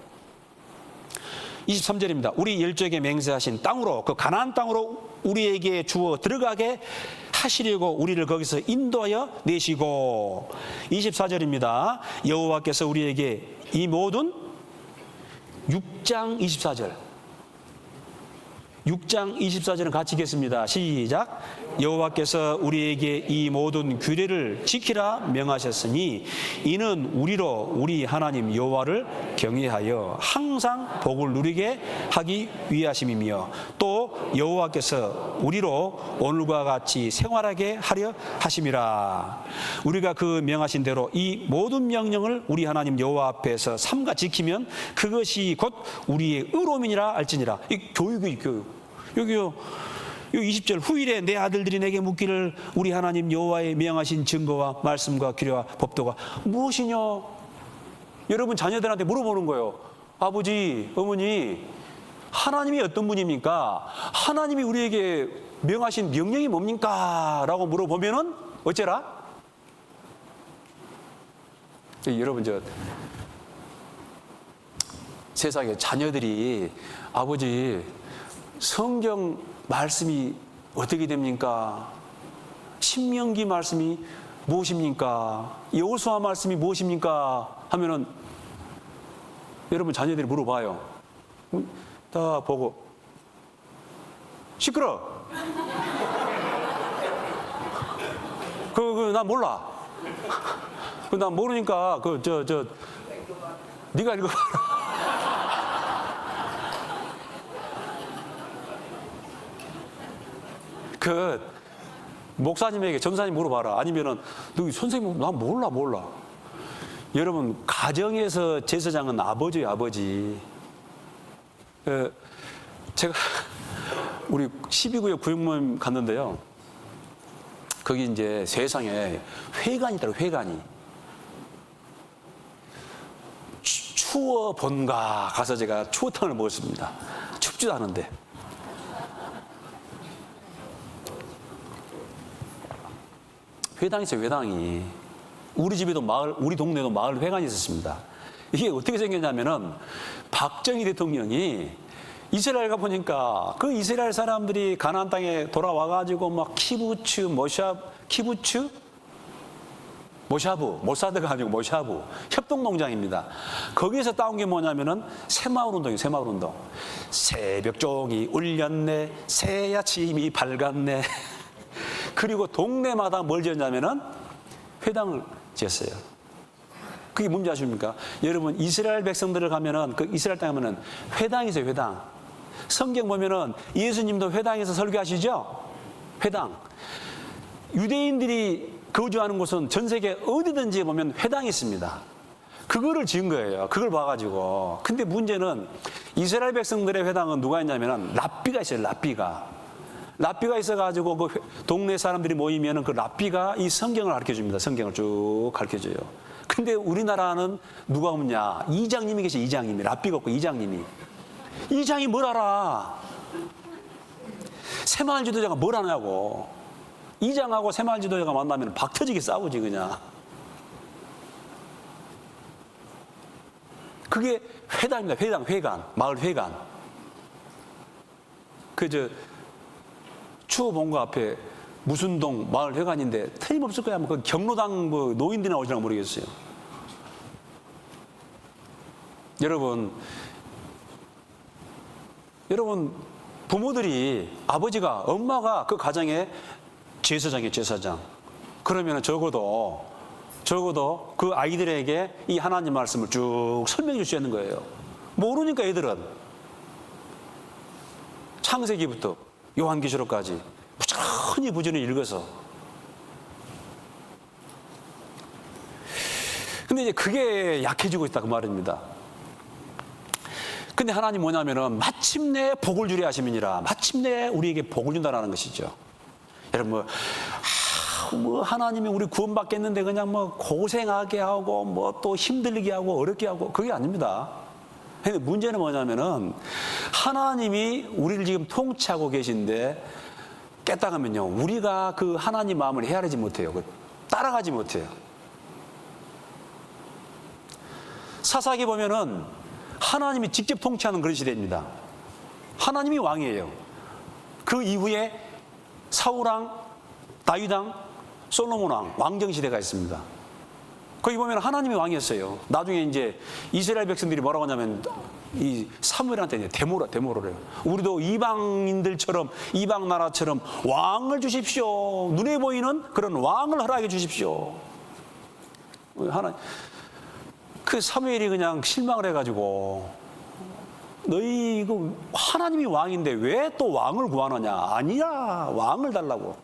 23절입니다. 우리 열조에게 맹세하신 땅으로 그 가나안 땅으로 우리에게 주어 들어가게 하시려고 우리를 거기서 인도하여 내시고 24절입니다. 여호와께서 우리에게 이 모든 6장 24절은 같이 읽겠습니다. 시작. 여호와께서 우리에게 이 모든 규례를 지키라 명하셨으니 이는 우리로 우리 하나님 여호와를 경외하여 항상 복을 누리게 하기 위하심이며 또 여호와께서 우리로 오늘과 같이 생활하게 하려 하심이라. 우리가 그 명하신 대로 이 모든 명령을 우리 하나님 여호와 앞에서 삼가 지키면 그것이 곧 우리의 의로움이니라 알지니라. 이 교육이 교육. 여기요. 20절 후일에 내 아들들이 내게 묻기를 우리 하나님 여호와의 명하신 증거와 말씀과 규례와 법도가 무엇이냐? 여러분 자녀들한테 물어보는 거예요. 아버지, 어머니, 하나님이 어떤 분입니까? 하나님이 우리에게 명하신 명령이 뭡니까? 라고 물어보면은 어째라? 여러분 세상에 자녀들이 아버지 성경 말씀이 어떻게 됩니까? 신명기 말씀이 무엇입니까? 여호수아 말씀이 무엇입니까? 하면은 여러분 자녀들이 물어봐요. 딱 보고 시끄러. 난 몰라. 난 모르니까 네가 읽어봐라. 목사님에게 전사님 물어봐라. 아니면은 너 선생님 난 몰라. 여러분 가정에서 제사장은 아버지예요, 아버지. 제가 우리 12구역 구역모임 갔는데요. 거기 이제 세상에 회관이 있더라고요, 회관이. 추워 본가 가서 제가 추어탕을 먹었습니다. 춥지도 않은데. 회당이 있어요, 회당이. 우리 집에도 우리 동네도 마을 회관이 있었습니다. 이게 어떻게 생겼냐면은 박정희 대통령이 이스라엘 가 보니까 그 이스라엘 사람들이 가나안 땅에 돌아와가지고 막 모사드가 아니고 모샤브 협동농장입니다. 거기에서 따온 게 뭐냐면은 새마을운동이에요, 새마을운동. 새벽종이 울렸네, 새 아침이 밝았네. 그리고 동네마다 뭘 지었냐면은 회당을 지었어요. 그게 뭔지 아십니까? 여러분 이스라엘 백성들을 가면은 그 이스라엘 땅에 가면은 회당이 있어요, 회당. 성경 보면은 예수님도 회당에서 설교하시죠? 회당. 유대인들이 거주하는 곳은 전 세계 어디든지 보면 회당이 있습니다. 그거를 지은 거예요. 그걸 봐가지고. 근데 문제는 이스라엘 백성들의 회당은 누가 있냐면은 랍비가 있어요, 랍비가 있어가지고 그 동네 사람들이 모이면은 그 랍비가 이 성경을 가르쳐 줍니다. 성경을 쭉 가르쳐 줘요. 근데 우리나라는 누가 없냐? 이장님이 계셔, 이장님이. 랍비가 없고 이장님이. 이장이 뭘 알아? 새마을 지도자가 뭘 하냐고. 이장하고 새마을 지도자가 만나면 박터지게 싸우지, 그냥. 그게 회당입니다. 회관. 마을 회관. 추호본가 앞에 무슨 동 마을 회관인데 틀림없을 거야. 그 경로당 노인들이나 어디나 모르겠어요. 여러분 부모들이 엄마가 그 가정에 제사장이에요, 제사장. 그러면 적어도 그 아이들에게 이 하나님 말씀을 쭉 설명해 줄 수 있는 거예요. 모르니까 애들은 창세기부터 요한계시록까지 부지런히 읽어서. 근데 이제 그게 약해지고 있다 그 말입니다. 근데 하나님 뭐냐면은 마침내 복을 주려 하심이니라. 마침내 우리에게 복을 준다라는 것이죠. 여러분 하나님이 우리 구원받겠는데 그냥 고생하게 하고 또 힘들게 하고 어렵게 하고 그게 아닙니다. 근데 문제는 뭐냐면은 하나님이 우리를 지금 통치하고 계신데 깨닫으면요, 우리가 그 하나님 마음을 헤아리지 못해요. 따라가지 못해요. 사사기 보면은 하나님이 직접 통치하는 그런 시대입니다. 하나님이 왕이에요. 그 이후에 사울왕, 다윗왕, 솔로몬왕, 왕정시대가 있습니다. 거기 보면 하나님이 왕이었어요. 나중에 이제 이스라엘 백성들이 뭐라고 하냐면 이 사무엘한테 데모를 해요. 우리도 이방인들처럼 이방 나라처럼 왕을 주십시오. 눈에 보이는 그런 왕을 허락해 주십시오. 그 사무엘이 그냥 실망을 해가지고 너희 이거 하나님이 왕인데 왜 또 왕을 구하느냐? 아니야, 왕을 달라고.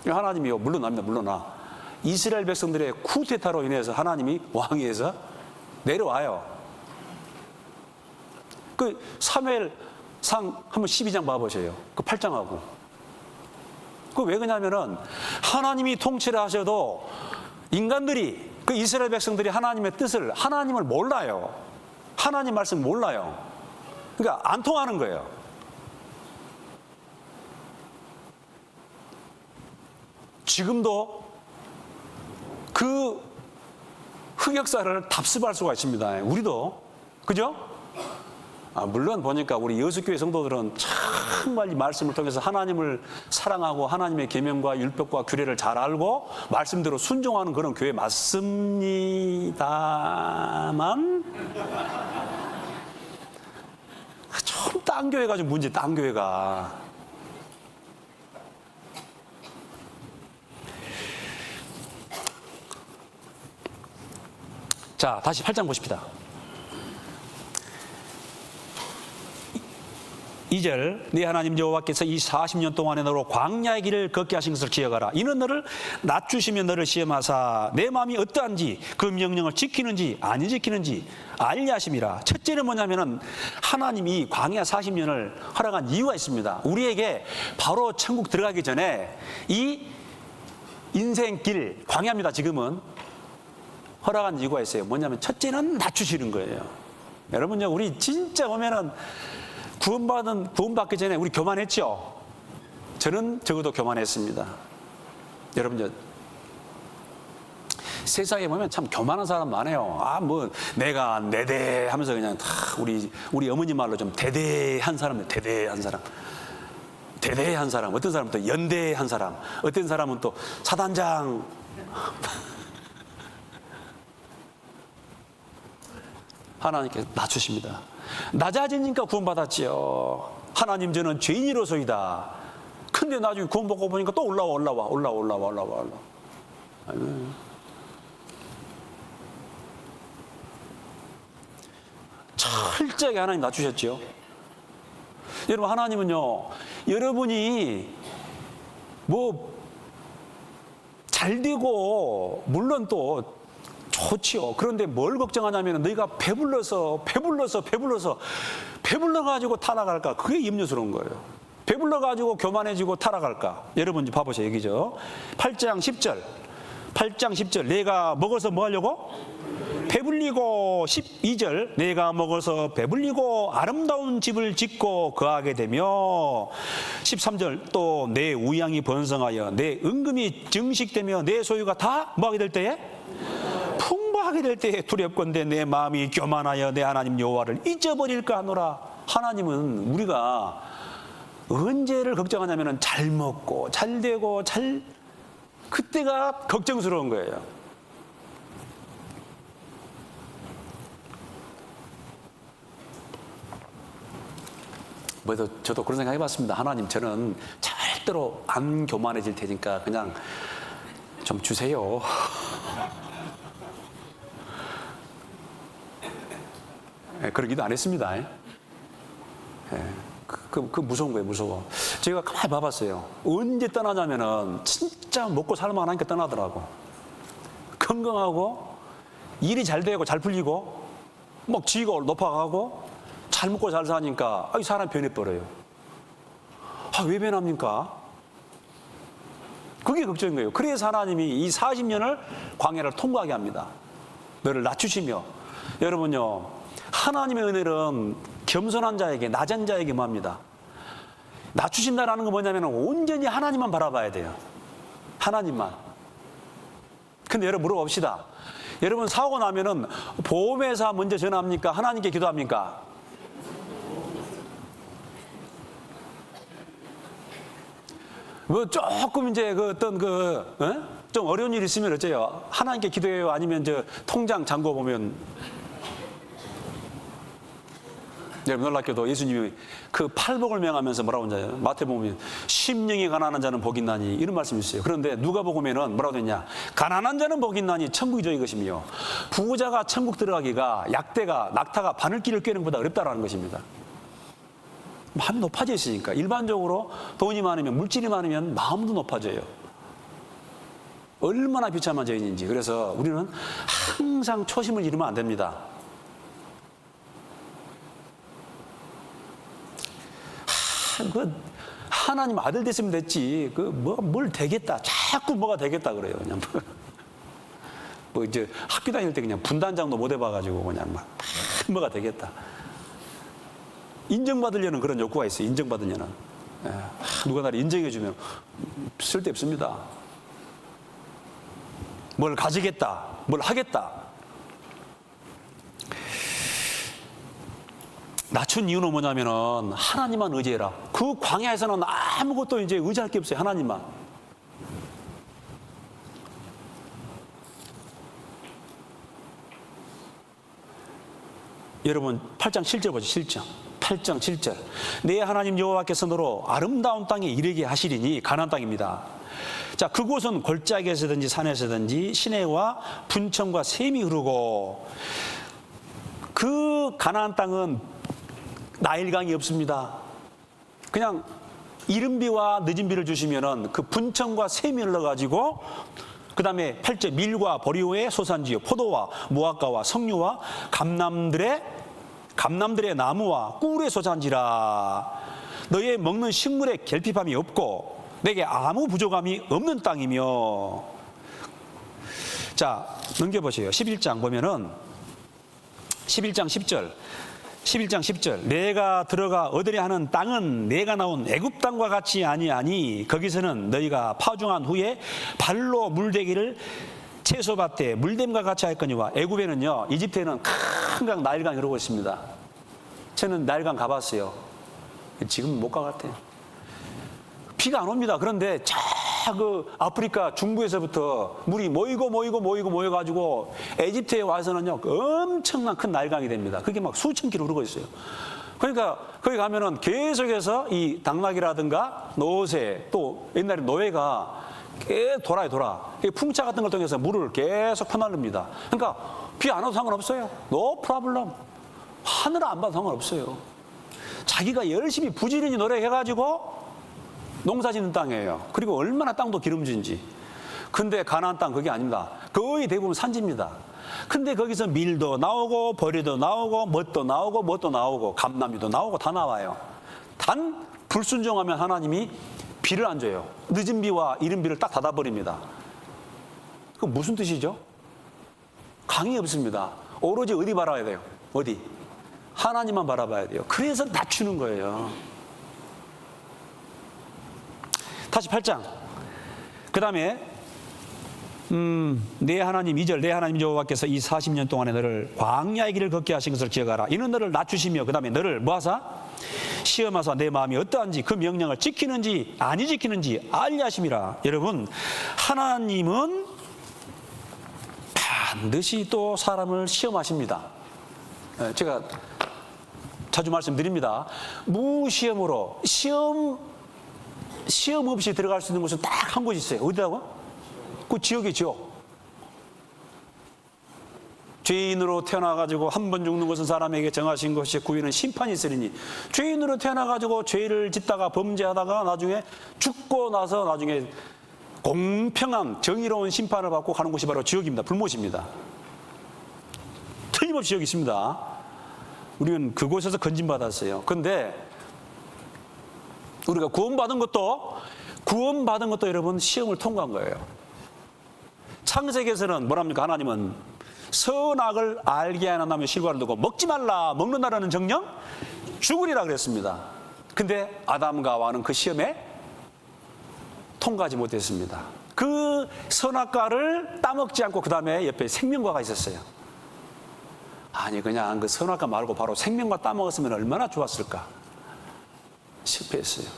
하나님이요, 물러나. 이스라엘 백성들의 쿠데타로 인해서 하나님이 왕위에서 내려와요. 그 사무엘상 한번 12장 봐보세요. 그 8장하고. 그 왜 그러냐면은 하나님이 통치를 하셔도 인간들이 그 이스라엘 백성들이 하나님의 뜻을, 하나님을 몰라요. 하나님 말씀 몰라요. 그러니까 안 통하는 거예요. 지금도 그 흑역사를 답습할 수가 있습니다. 우리도. 그죠? 물론 보니까 우리 여수교회 성도들은 정말 이 말씀을 통해서 하나님을 사랑하고 하나님의 계명과 율법과 규례를 잘 알고 말씀대로 순종하는 그런 교회 맞습니다만 좀 딴 교회가 좀 문제, 딴 교회가. 자, 다시 8장 보십시다. 2절, 네 하나님 여호와께서 이 40년 동안에 너로 광야의 길을 걷게 하신 것을 기억하라. 이는 너를 낮추시며 너를 시험하사 내 마음이 어떠한지 그 명령을 지키는지 안 지키는지 알려 하심이라. 첫째는 뭐냐면은 하나님이 광야 40년을 허락한 이유가 있습니다. 우리에게 바로 천국 들어가기 전에 이 인생길, 광야입니다. 지금은 허락한 이유가 있어요. 뭐냐면 첫째는 낮추시는 거예요. 여러분요, 우리 진짜 보면은 구원받기 전에 우리 교만했죠? 저는 적어도 교만했습니다. 여러분요, 세상에 보면 참 교만한 사람 많아요. 내가 내대 하면서 그냥 다 우리 어머니 말로 좀 대대한 사람들, 대대한 사람. 대대한 사람, 어떤 사람은 또 연대한 사람, 어떤 사람은 또 사단장. 하나님께서 낮추십니다. 낮아지니까 구원받았지요. 하나님, 저는 죄인이로소이다. 근데 나중에 구원받고 보니까 또 올라와. 철저하게 하나님 낮추셨죠. 여러분, 하나님은요, 여러분이 잘 되고 물론 또 좋지요. 그런데 뭘 걱정하냐면 너희가 배불러가지고 타락할까? 그게 염려스러운 거예요. 배불러가지고 교만해지고 타락할까? 여러분 봐보세요. 여기죠. 8장 10절 내가 먹어서 뭐 하려고? 배불리고. 12절 내가 먹어서 배불리고 아름다운 집을 짓고 거하게 되며. 13절 또 내 우양이 번성하여 내 은금이 증식되며 내 소유가 다 뭐하게 될 때에? 풍부하게 될 때에 두렵건대 내 마음이 교만하여 내 하나님 여호와를 잊어버릴까 하노라. 하나님은 우리가 언제를 걱정하냐면 잘 먹고 잘 되고 그때가 걱정스러운 거예요. 저도 그런 생각 해봤습니다. 하나님, 저는 절대로 안 교만해질 테니까 그냥 좀 주세요. 그런 기도 안 했습니다. 그 무서운 거예요, 무서워. 제가 가만히 봐봤어요. 언제 떠나냐면은 진짜 먹고 살만하니까 떠나더라고. 건강하고 일이 잘 되고 잘 풀리고 막 지위가 높아가고 잘 먹고 잘 사니까 이 사람이 변해버려요. 왜 변합니까? 그게 걱정인 거예요. 그래서 하나님이 이 40년을 광야를 통과하게 합니다. 너를 낮추시며. 여러분요, 하나님의 은혜는 겸손한 자에게, 낮은 자에게 뭐합니다? 낮추신다라는 건 뭐냐면 온전히 하나님만 바라봐야 돼요. 하나님만. 근데 여러분 물어봅시다. 여러분 사고 나면은 보험회사 먼저 전화합니까? 하나님께 기도합니까? 조금 이제 좀 어려운 일 있으면 어째요? 하나님께 기도해요? 아니면 통장 잔고 보면. 여러분 놀랍게도 예수님이 그 팔복을 명하면서 뭐라고 하냐요? 마태복음 심령이 가난한 자는 복이 있나니 이런 말씀이 있어요. 그런데 누가복음에는 뭐라고 했냐? 가난한 자는 복이 있나니 천국이 저희 것이며 부자가 천국 들어가기가 낙타가 바늘길을 꿰는 것보다 어렵다라는 것입니다. 마음이 높아져 있으니까. 일반적으로 돈이 많으면, 물질이 많으면 마음도 높아져요. 얼마나 비참한 죄인인지. 그래서 우리는 항상 초심을 잃으면 안 됩니다. 하나님 아들 됐으면 됐지. 뭘 되겠다. 자꾸 뭐가 되겠다 그래요. 그냥 이제 학교 다닐 때 그냥 분단장도 못 해봐가지고 그냥 뭐가 되겠다. 인정받으려는 그런 욕구가 있어요. 인정받으려는. 누가 나를 인정해주면 쓸데없습니다. 뭘 가지겠다. 뭘 하겠다. 낮춘 이유는 뭐냐면은 하나님만 의지해라. 그 광야에서는 아무것도 이제 의지할 게 없어요. 하나님만. 여러분 8장 7절 보죠. 7장. 8장 7절. 내 하나님 여호와께서 너로 아름다운 땅에 이르게 하시리니, 가나안 땅입니다. 자, 그곳은 골짜기에서든지 산에서든지 시내와 분천과 샘이 흐르고, 그 가나안 땅은 나일강이 없습니다. 그냥 이른 비와 늦은 비를 주시면은 그 분천과 샘이 흘러가지고, 그 다음에 8절, 밀과 보리오의 소산지요 포도와 무화과와 석류와 감람들의 나무와 꿀의 소산지라. 너의 먹는 식물에 결핍함이 없고 내게 아무 부족함이 없는 땅이며. 자, 넘겨보세요. 11장 보면은 11장 10절 내가 들어가 얻으려 하는 땅은 내가 나온 애굽 땅과 같이 아니하니 거기서는 너희가 파종한 후에 발로 물대기를 채소밭에 물댐과 같이 할 거니와. 애굽에는요, 이집트에는 큰 강 나일강이 흐르고 있습니다. 저는 나일강 가봤어요. 지금 못 가 같아요. 비가 안 옵니다. 그런데 그 아프리카 중부에서부터 물이 모여가지고 에집트에 와서는요, 엄청난 큰 나일강이 됩니다. 그게 막 수천 킬로 흐르고 있어요. 그러니까 거기 가면은 계속해서 이 당나귀라든가 노새, 또 옛날에 노예가 계속 돌아. 풍차 같은 걸 통해서 물을 계속 퍼날릅니다. 그러니까 비 안 와도 상관없어요. No problem. 하늘 안 봐도 상관없어요. 자기가 열심히 부지런히 노력해가지고 농사 짓는 땅이에요. 그리고 얼마나 땅도 기름진지. 근데 가나안 땅 그게 아닙니다. 거의 대부분 산지입니다. 근데 거기서 밀도 나오고 보리도 나오고 뭣도 나오고 감나무도 나오고 다 나와요. 단 불순종하면 하나님이 비를 안 줘요. 늦은 비와 이른 비를 딱 닫아버립니다. 그 무슨 뜻이죠? 강이 없습니다. 오로지 어디 바라봐야 돼요? 어디? 하나님만 바라봐야 돼요. 그래서 낮추는 거예요. 다시 8장. 그 다음에 내 하나님 2절, 내 하나님 여호와께서 이 40년 동안에 너를 광야의 길을 걷게 하신 것을 기억하라. 이는 너를 낮추시며 그 다음에 너를 뭐하사? 시험하사 내 마음이 어떠한지 그 명령을 지키는지 아니 지키는지 알려 하심이라. 여러분, 하나님은 반드시 또 사람을 시험하십니다. 제가 자주 말씀드립니다. 무시험으로 시험 없이 들어갈 수 있는 곳은 딱 한 곳이 있어요. 어디라고? 그 지옥의 지옥. 죄인으로 태어나가지고 한 번 죽는 것은 사람에게 정하신 것이 구유는 심판이 있으리니, 죄인으로 태어나가지고 죄를 짓다가 범죄하다가 나중에 죽고 나서 나중에 공평한 정의로운 심판을 받고 가는 곳이 바로 지옥입니다. 불못입니다. 틀림없이 지옥이 있습니다. 우리는 그곳에서 건진받았어요. 그런데 우리가 구원받은 것도 여러분 시험을 통과한 거예요. 창세기에서는 뭐랍니까? 하나님은 선악을 알게 하나님의 실과를 두고 먹지 말라, 먹는다라는 정령 죽으리라 그랬습니다. 근데 아담과 하와는 그 시험에 통과하지 못했습니다. 그 선악과를 따먹지 않고 그 다음에 옆에 생명과가 있었어요. 아니, 그냥 그 선악과 말고 바로 생명과 따먹었으면 얼마나 좋았을까. 실패했어요.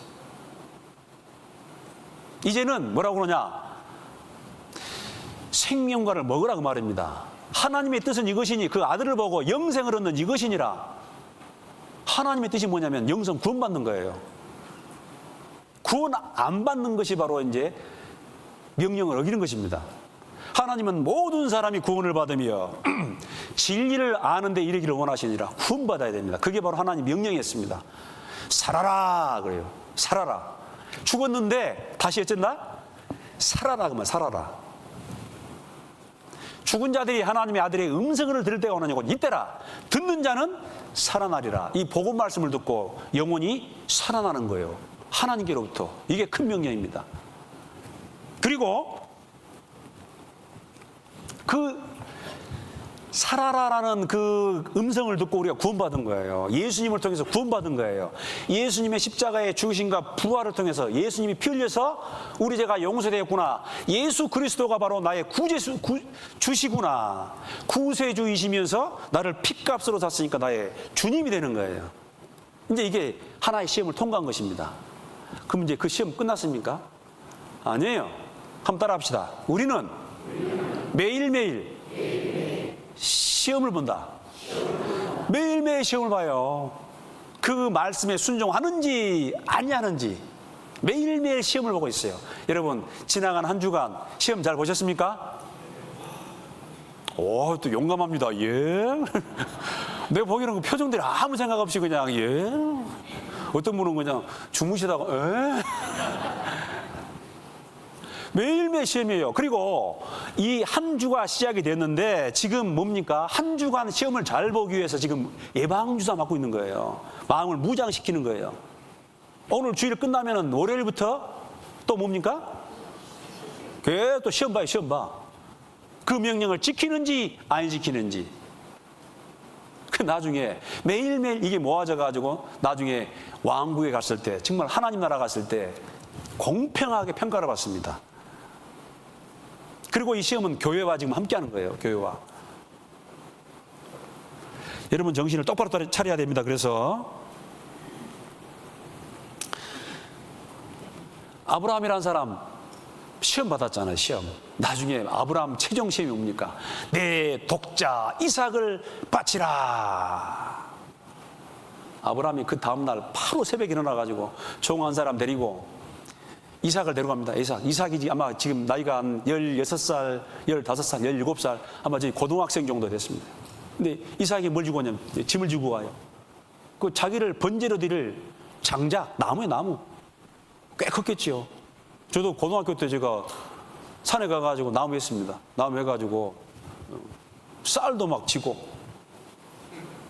이제는 뭐라고 그러냐? 생명과를 먹으라고 말입니다. 하나님의 뜻은 이것이니 그 아들을 보고 영생을 얻는 이것이니라. 하나님의 뜻이 뭐냐면 영생 구원받는 거예요. 구원 안 받는 것이 바로 이제 명령을 어기는 것입니다. 하나님은 모든 사람이 구원을 받으며 진리를 아는 데 이르기를 원하시니라. 구원받아야 됩니다. 그게 바로 하나님 명령이었습니다. 살아라 그래요. 살아라. 죽었는데 다시 어쩐다? 살아라 그러면 살아라. 죽은 자들이 하나님의 아들의 음성을 들을 때가 오느냐고 이때라. 듣는 자는 살아나리라. 이 복음 말씀을 듣고 영혼이 살아나는 거예요. 하나님께로부터. 이게 큰 명령입니다. 그리고 그 살아라라는 그 음성을 듣고 우리가 구원받은 거예요. 예수님을 통해서 구원받은 거예요. 예수님의 십자가의 죽으심과 부활을 통해서 예수님이 피 흘려서 우리 죄가 용서되었구나. 예수 그리스도가 바로 나의 주시구나. 구세주이시면서 나를 핏값으로 샀으니까 나의 주님이 되는 거예요. 이제 이게 하나의 시험을 통과한 것입니다. 그럼 이제 그 시험 끝났습니까? 아니에요. 한번 따라 합시다. 우리는 매일매일 시험을 본다. 매일매일 시험을 봐요. 그 말씀에 순종하는지 아니하는지 매일매일 시험을 보고 있어요. 여러분, 지나간 한 주간 시험 잘 보셨습니까? 오, 또 용감합니다. 예. 내가 보기에는 그 표정들이 아무 생각 없이 그냥, 예. 어떤 분은 그냥 주무시다가, 에? 매일매일 시험이에요. 그리고 이 한 주가 시작이 됐는데 지금 뭡니까? 한 주간 시험을 잘 보기 위해서 지금 예방주사 맞고 있는 거예요. 마음을 무장시키는 거예요. 오늘 주일 끝나면은 월요일부터 또 뭡니까? 또 시험 봐요, 시험 봐. 그 명령을 지키는지 안 지키는지. 그 나중에 매일매일 이게 모아져가지고 나중에 왕국에 갔을 때, 정말 하나님 나라 갔을 때 공평하게 평가를 받습니다. 그리고 이 시험은 교회와 지금 함께 하는 거예요, 교회와. 여러분 정신을 똑바로 차려야 됩니다. 그래서 아브라함이라는 사람 시험 받았잖아요, 시험. 나중에 아브라함 최종 시험이 뭡니까? 내 독자 이삭을 바치라. 아브라함이 그 다음날 바로 새벽에 일어나가지고 종 한 사람 데리고 이삭을 데려갑니다. 이삭이 아마 지금 나이가 한 16살, 15살, 17살, 아마 지금 고등학생 정도 됐습니다. 근데 이삭이 뭘 주고 오냐면 짐을 주고 와요. 그 자기를 번제로 드릴 장작, 나무에 나무. 꽤 컸겠지요. 저도 고등학교 때 제가 산에 가가지고 나무 했습니다. 나무 해가지고 쌀도 막 지고,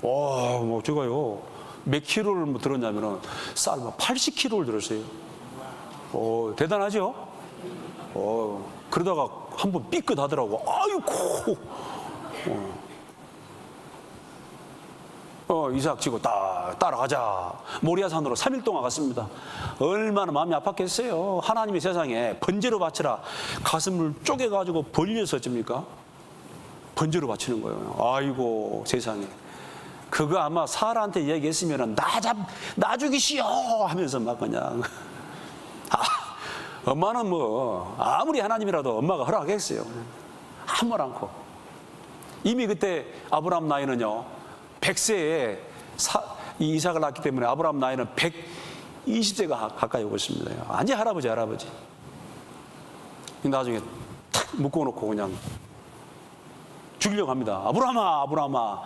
뭐 제가요 몇 킬로를 뭐 들었냐면은 쌀 막 80킬로를 들었어요. 대단하죠? 그러다가 한번 삐끗하더라고. 아이고. 이삭 지고 따라가자. 모리아산으로 3일 동안 갔습니다. 얼마나 마음이 아팠겠어요. 하나님의 세상에 번제로 바치라. 가슴을 쪼개가지고 벌려서 줍니까? 번제로 바치는 거예요. 아이고 세상에. 그거 아마 사라한테 이야기했으면 나 죽이시오 하면서 막 그냥. 엄마는 뭐 아무리 하나님이라도 엄마가 허락했어요. 아무 말 않고. 이미 그때 아브라함 나이는요 100세에 이 이삭을 낳기 때문에 아브라함 나이는 120세가 가까이 오고 있습니다. 완전 할아버지. 나중에 탁 묶어놓고 그냥 죽이려고 합니다. 아브라함아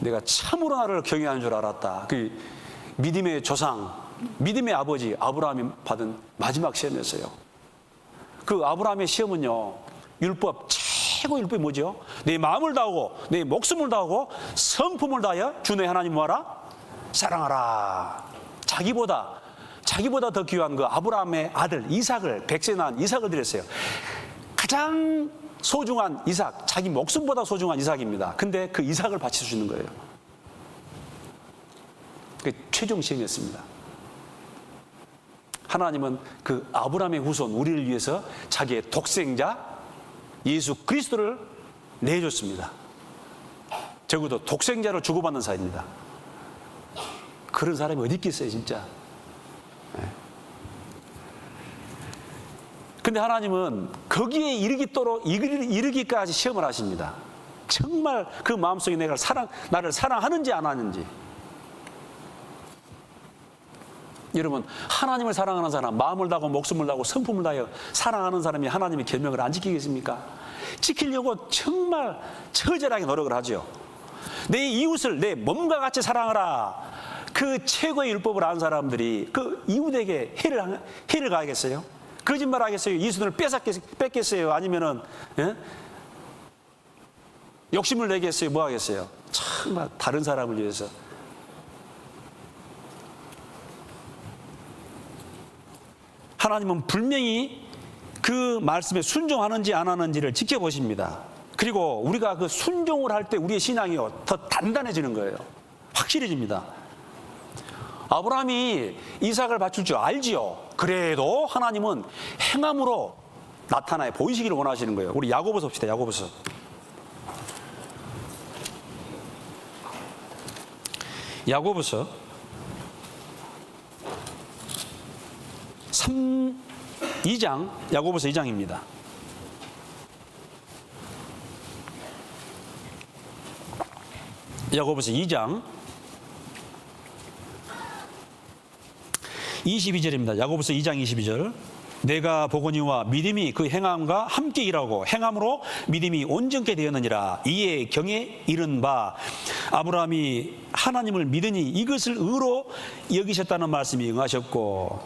내가 참으로 나를 경외하는 줄 알았다. 그 믿음의 조상, 믿음의 아버지 아브라함이 받은 마지막 시험이었어요. 그 아브라함의 시험은요 율법, 최고 율법이 뭐죠? 내 마음을 다하고 내 목숨을 다하고 성품을 다하여 주 내 하나님 뭐하라? 사랑하라. 자기보다 더 귀한 그 아브라함의 아들 이삭을, 100세 낳은 이삭을 드렸어요. 가장 소중한 이삭, 자기 목숨보다 소중한 이삭입니다. 근데 그 이삭을 바치시는 거예요. 그게 최종 시험이었습니다. 하나님은 그 아브라함의 후손 우리를 위해서 자기의 독생자 예수 그리스도를 내줬습니다. 적어도 독생자로 주고받는 사이입니다. 그런 사람이 어디 있겠어요 진짜. 근데 하나님은 거기에 이르기까지 시험을 하십니다. 정말 그 마음속에 나를 사랑하는지 안 하는지. 여러분 하나님을 사랑하는 사람, 마음을 다하고 목숨을 다하고 성품을 다하여 사랑하는 사람이 하나님의 계명을 안 지키겠습니까? 지키려고 정말 처절하게 노력을 하죠. 내 이웃을 내 몸과 같이 사랑하라. 그 최고의 율법을 아는 사람들이 그 이웃에게 해를 가하겠어요? 거짓말 하겠어요? 이웃을 뺏겠어요? 아니면은 욕심을 내겠어요? 뭐 하겠어요? 정말 다른 사람을 위해서. 하나님은 분명히 그 말씀에 순종하는지 안 하는지를 지켜보십니다. 그리고 우리가 그 순종을 할 때 우리의 신앙이 더 단단해지는 거예요. 확실해집니다. 아브라함이 이삭을 바칠 줄 알지요. 그래도 하나님은 행함으로 나타나야 보이시기를 원하시는 거예요. 우리 야고보서 봅시다. 야고보서. 야고보서 2장, 야고보서 2장입니다. 야고보서 2장 22절입니다. 야고보서 2장 22절. 내가 보거니와 믿음이 그 행함과 함께 일하고 행함으로 믿음이 온전케 되었느니라. 이에 경에 이른 바 아브라함이 하나님을 믿으니 이것을 의로 여기셨다는 말씀이 응하셨고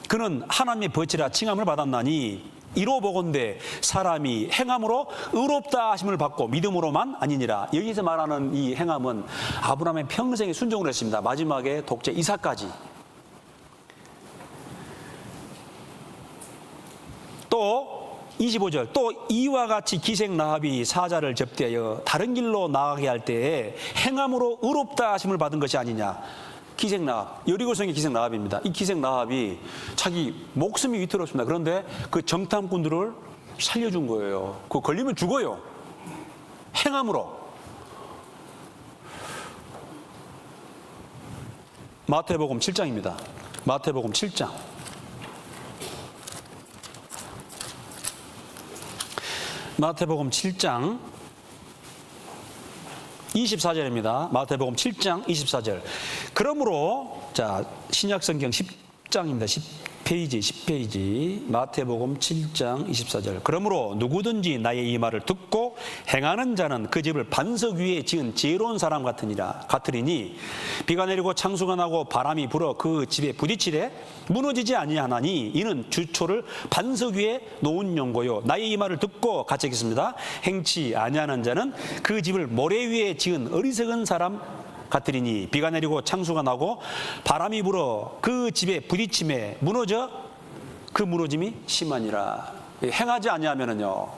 그는 하나님의 벗이라 칭함을 받았나니 이로 보건대 사람이 행함으로 의롭다 하심을 받고 믿음으로만 아니니라. 여기서 말하는 이 행함은 아브라함의 평생의 순종을 했습니다. 마지막에 독자 이삭까지. 또 25절 또 이와 같이 기생 라합이 사자를 접대하여 다른 길로 나가게 할 때에 행함으로 의롭다 하심을 받은 것이 아니냐. 기생 라합, 여리고성의 기생 라합입니다. 이 기생 라합이 자기 목숨이 위태롭습니다. 그런데 그 정탐꾼들을 살려준 거예요. 그거 걸리면 죽어요. 행함으로. 마태복음 7장입니다. 마태복음 7장. 마태복음 7장 24절입니다. 마태복음 7장 24절. 그러므로 자 신약성경 10장입니다. 10페이지 마태복음 7장 24절. 그러므로 누구든지 나의 이 말을 듣고 행하는 자는 그 집을 반석 위에 지은 지혜로운 사람 같으리니 비가 내리고 창수가 나고 바람이 불어 그 집에 부딪히되 무너지지 아니하나니 이는 주초를 반석 위에 놓은 용고요. 나의 이 말을 듣고 같이 읽겠습니다. 행치 아니하는 자는 그 집을 모래 위에 지은 어리석은 사람 같으리니 비가 내리고 창수가 나고 바람이 불어 그 집에 부딪힘에 무너져 그 무너짐이 심하니라. 행하지 아니하면은요,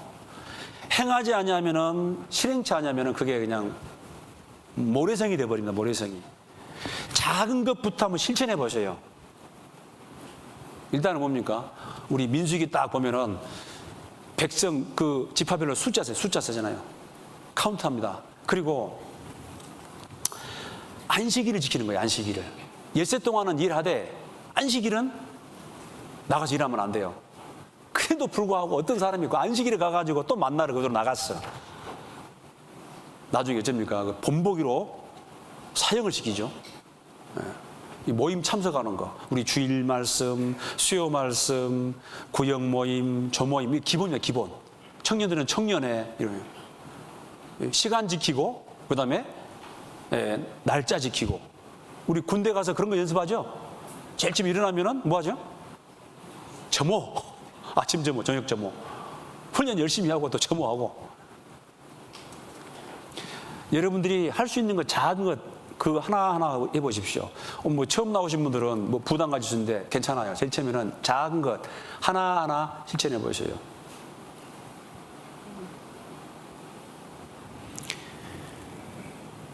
행하지 아니하면은 실행치 아니하면은 그게 그냥 모래성이 되어버립니다. 모래성이. 작은 것부터 한번 실천해 보세요. 일단은 뭡니까? 우리 민수기 딱 보면은 백성 그 지파별로 숫자 쓰잖아요. 카운트합니다. 그리고 안식일을 지키는 거예요. 안식일을. 엿새 동안은 일하되 안식일은 나가서 일하면 안 돼요. 그래도 불구하고 어떤 사람이 그 안식일에 가가지고 또 만나러 그대로 나갔어. 나중에 어쩝니까? 그 본보기로 사형을 시키죠. 이 모임 참석하는 거, 우리 주일 말씀, 수요 말씀, 구역 모임, 조모임, 이게 기본이야, 기본. 청년들은 청년회, 이러면 시간 지키고, 그 다음에 날짜 지키고. 우리 군대 가서 그런 거 연습하죠? 제일 쯤 일어나면은 뭐 하죠? 점호. 아침 점호, 저녁 점호. 훈련 열심히 하고 또 점호하고. 여러분들이 할 수 있는 것, 작은 것, 그 하나하나 해보십시오. 뭐 처음 나오신 분들은 뭐 부담 가지시는데 괜찮아요. 제일 처음에는 작은 것 하나하나 실천해 보세요.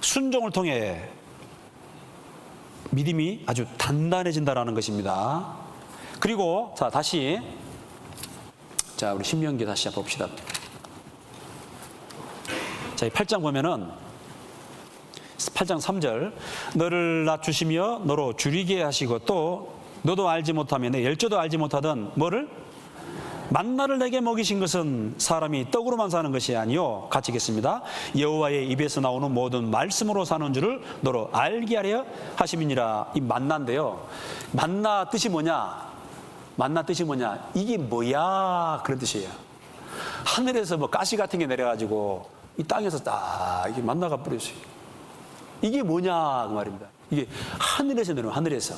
순종을 통해 믿음이 아주 단단해진다라는 것입니다. 그리고 자 다시 자 우리 신명기 다시 한번 봅시다. 자, 이 8장 보면은 8장 3절 너를 낮추시며 너로 줄이게 하시고 또 너도 알지 못하며 내 열조도 알지 못하던 뭐를? 만나를 내게 먹이신 것은 사람이 떡으로만 사는 것이 아니요. 같이 읽겠습니다. 여호와의 입에서 나오는 모든 말씀으로 사는 줄을 너로 알게 하려 하심이니라. 이 만나인데요. 만나 뜻이 뭐냐? 만나 뜻이 뭐냐? 이게 뭐야? 그런 뜻이에요. 하늘에서 뭐 가시 같은 게 내려가지고 이 땅에서 딱 이게 만나가 뿌렸어요. 이게 뭐냐 그 말입니다. 이게 하늘에서 내려온 하늘에서,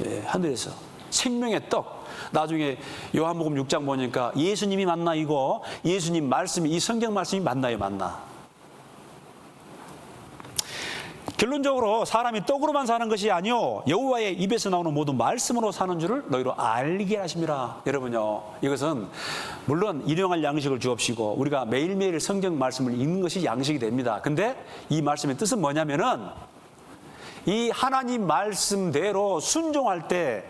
예, 하늘에서 생명의 떡. 나중에 요한복음 6장 보니까 예수님이 만나이고 예수님 말씀이 이 성경 말씀이 만나요, 만나. 결론적으로 사람이 떡으로만 사는 것이 아니요 여호와의 입에서 나오는 모든 말씀으로 사는 줄을 너희로 알게 하심이라. 여러분요, 이것은 물론 일용할 양식을 주옵시고 우리가 매일매일 성경 말씀을 읽는 것이 양식이 됩니다. 근데 이 말씀의 뜻은 뭐냐면은 이 하나님 말씀대로 순종할 때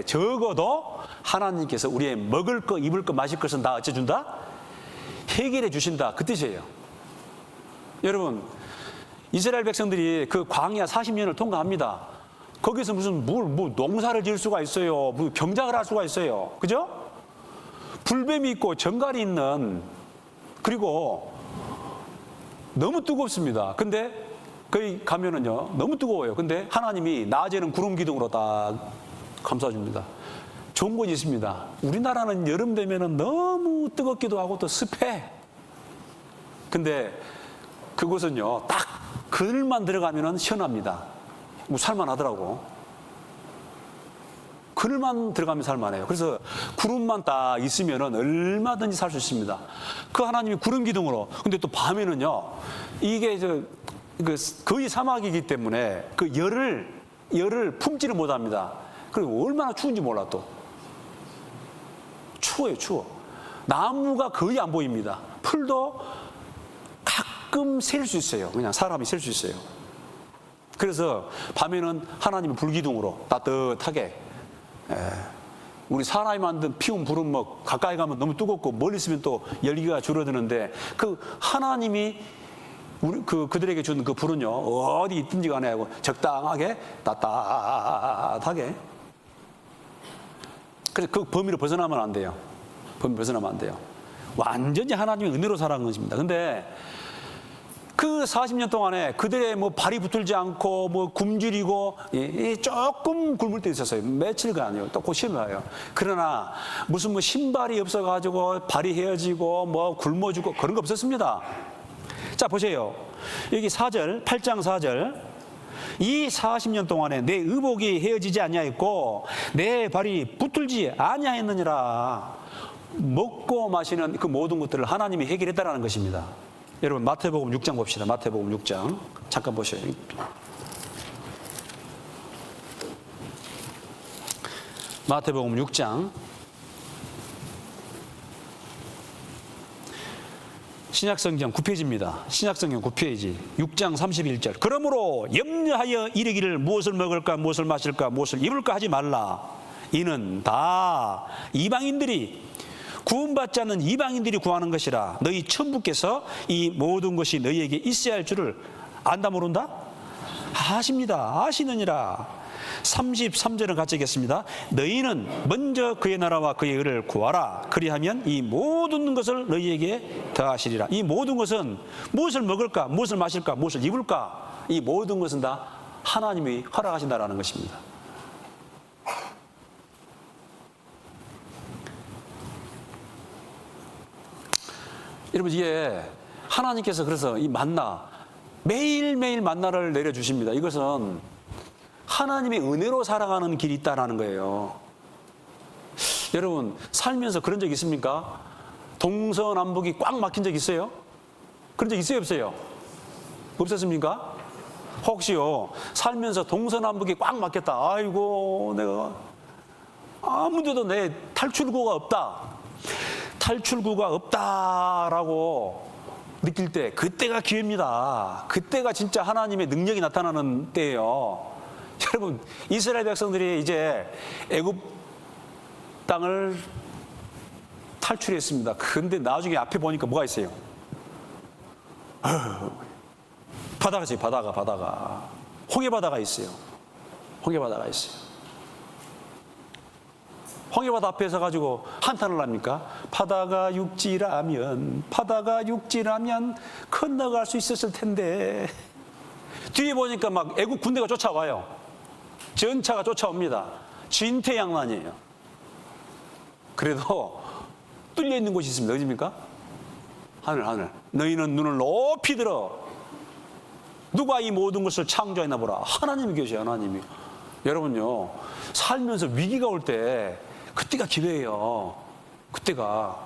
적어도 하나님께서 우리의 먹을 거, 입을 거, 마실 것은 다 어째준다? 해결해 주신다. 그 뜻이에요. 여러분, 이스라엘 백성들이 그 광야 40년을 통과합니다. 거기서 무슨 뭐 농사를 지을 수가 있어요. 뭐 경작을 할 수가 있어요. 그죠? 불뱀이 있고 정갈이 있는, 그리고 너무 뜨겁습니다. 근데 거기 가면은요 너무 뜨거워요. 근데 하나님이 낮에는 구름 기둥으로 다 감싸줍니다. 좋은 곳이 있습니다. 우리나라는 여름 되면은 너무 뜨겁기도 하고 또 습해. 근데 그곳은요, 딱 그늘만 들어가면은 시원합니다. 뭐 살만하더라고. 그늘만 들어가면 살만해요. 그래서 구름만 딱 있으면은 얼마든지 살 수 있습니다. 그 하나님이 구름 기둥으로. 근데 또 밤에는요, 이게 거의 사막이기 때문에 그 열을 품지를 못합니다. 그리고 얼마나 추운지 몰라 또. 추워요, 추워. 나무가 거의 안 보입니다. 풀도 가끔 셀 수 있어요. 그냥 사람이 셀 수 있어요. 그래서 밤에는 하나님의 불기둥으로 따뜻하게, 우리 사람이 만든 피운 불은 뭐 가까이 가면 너무 뜨겁고 멀리 있으면 또 열기가 줄어드는데, 그 하나님이 그들에게 준 그 불은요, 어디 있든지 간에 하고 적당하게 따뜻하게. 그래서 그 범위로 벗어나면 안 돼요. 범위 벗어나면 안 돼요. 완전히 하나님의 은혜로 살아간 것입니다. 근데 그 40년 동안에 그들의 뭐 발이 붙들지 않고 뭐 굶주리고, 조금 굶을 때 있었어요. 며칠간이요. 또 곧 시험을 가요. 그러나 무슨 뭐 신발이 없어가지고 발이 헤어지고 뭐 굶어 죽고 그런 거 없었습니다. 자, 보세요. 여기 4절, 8장 4절. 이 40년 동안에 내 의복이 헤어지지 아니하였고 내 발이 붙들지 아니하였느니라. 먹고 마시는 그 모든 것들을 하나님이 해결했다라는 것입니다. 여러분, 마태복음 6장 봅시다. 마태복음 6장 잠깐 보셔요. 마태복음 6장 신약성경 9페이지입니다. 신약성경 9페이지 6장 31절. 그러므로 염려하여 이르기를 무엇을 먹을까 무엇을 마실까 무엇을 입을까 하지 말라. 이는 다 이방인들이 구원받지 않는 이방인들이 구하는 것이라. 너희 천부께서 이 모든 것이 너희에게 있어야 할 줄을 안다 모른다? 아십니다. 아시느니라. 33절은 같이 읽겠습니다. 너희는 먼저 그의 나라와 그의 의를 구하라. 그리하면 이 모든 것을 너희에게 더하시리라. 이 모든 것은 무엇을 먹을까 무엇을 마실까 무엇을 입을까, 이 모든 것은 다 하나님이 허락하신다라는 것입니다. 여러분, 이게 하나님께서 그래서 이 만나, 매일매일 만나를 내려주십니다. 이것은 하나님의 은혜로 살아가는 길이 있다는 거예요. 여러분, 살면서 그런 적 있습니까? 동서남북이 꽉 막힌 적 있어요? 그런 적 있어요, 없어요? 없었습니까? 혹시요, 살면서 동서남북이 꽉 막혔다. 아이고, 내가 아무데도 내 탈출구가 없다. 탈출구가 없다라고 느낄 때, 그때가 기회입니다. 그때가 진짜 하나님의 능력이 나타나는 때예요. 여러분, 이스라엘 백성들이 이제 애굽 땅을 탈출했습니다. 근데 나중에 앞에 보니까 뭐가 있어요? 바다가 있어요. 바다가 홍해바다가 있어요. 홍해바다가 있어요. 홍해바다 앞에서 가지고 한탄을 합니까? 바다가 육지라면 건너갈 수 있었을 텐데. 뒤에 보니까 막 애국 군대가 쫓아와요. 전차가 쫓아옵니다. 진퇴양난이에요. 그래도 뚫려 있는 곳이 있습니다. 어디입니까? 하늘. 너희는 눈을 높이 들어. 누가 이 모든 것을 창조했나 보라. 하나님이 계셔요. 하나님이. 여러분요, 살면서 위기가 올 때 그때가 기회예요. 그때가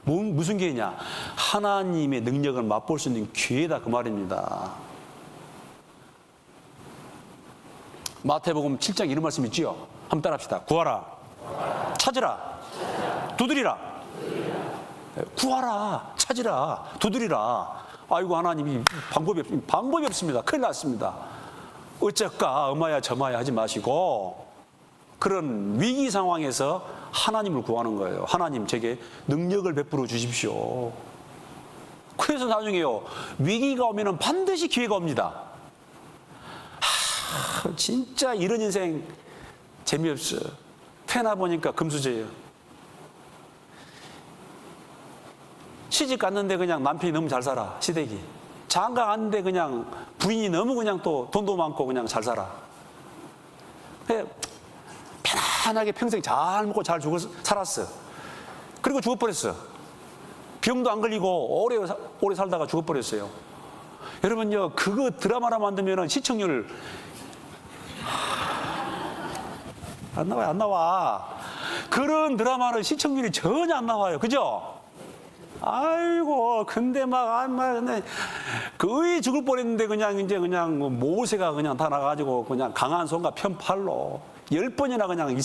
무슨 기회냐? 하나님의 능력을 맛볼 수 있는 기회다, 그 말입니다. 마태복음 7장 이런 말씀 있지요? 한번 따라합시다. 구하라, 찾으라, 두드리라. 구하라, 찾으라, 두드리라. 아이고, 하나님이 방법이 없습니다. 큰일 났습니다. 어쩔까 어마야 저마야 하지 마시고, 그런 위기 상황에서 하나님을 구하는 거예요. 하나님, 제게 능력을 베풀어 주십시오. 그래서 나중에요, 위기가 오면은 반드시 기회가 옵니다. 진짜 이런 인생 재미없어. 태어나 보니까 금수저예요. 시집 갔는데 그냥 남편이 너무 잘 살아, 시댁이. 장가 갔는데 그냥 부인이 너무 그냥 또 돈도 많고 그냥 잘 살아. 편안하게 평생 잘 먹고 잘 살았어. 그리고 죽어버렸어. 병도 안 걸리고 오래 살다가 죽어버렸어요. 여러분요, 그거 드라마로 만들면 시청률 안 나와요, 안 나와. 그런 드라마는 시청률이 전혀 안 나와요. 그죠? 아이고, 근데 근데 거의 죽을 뻔했는데 그냥 모세가 그냥 다 나가지고 그냥 강한 손과 편팔로 10번이나 그냥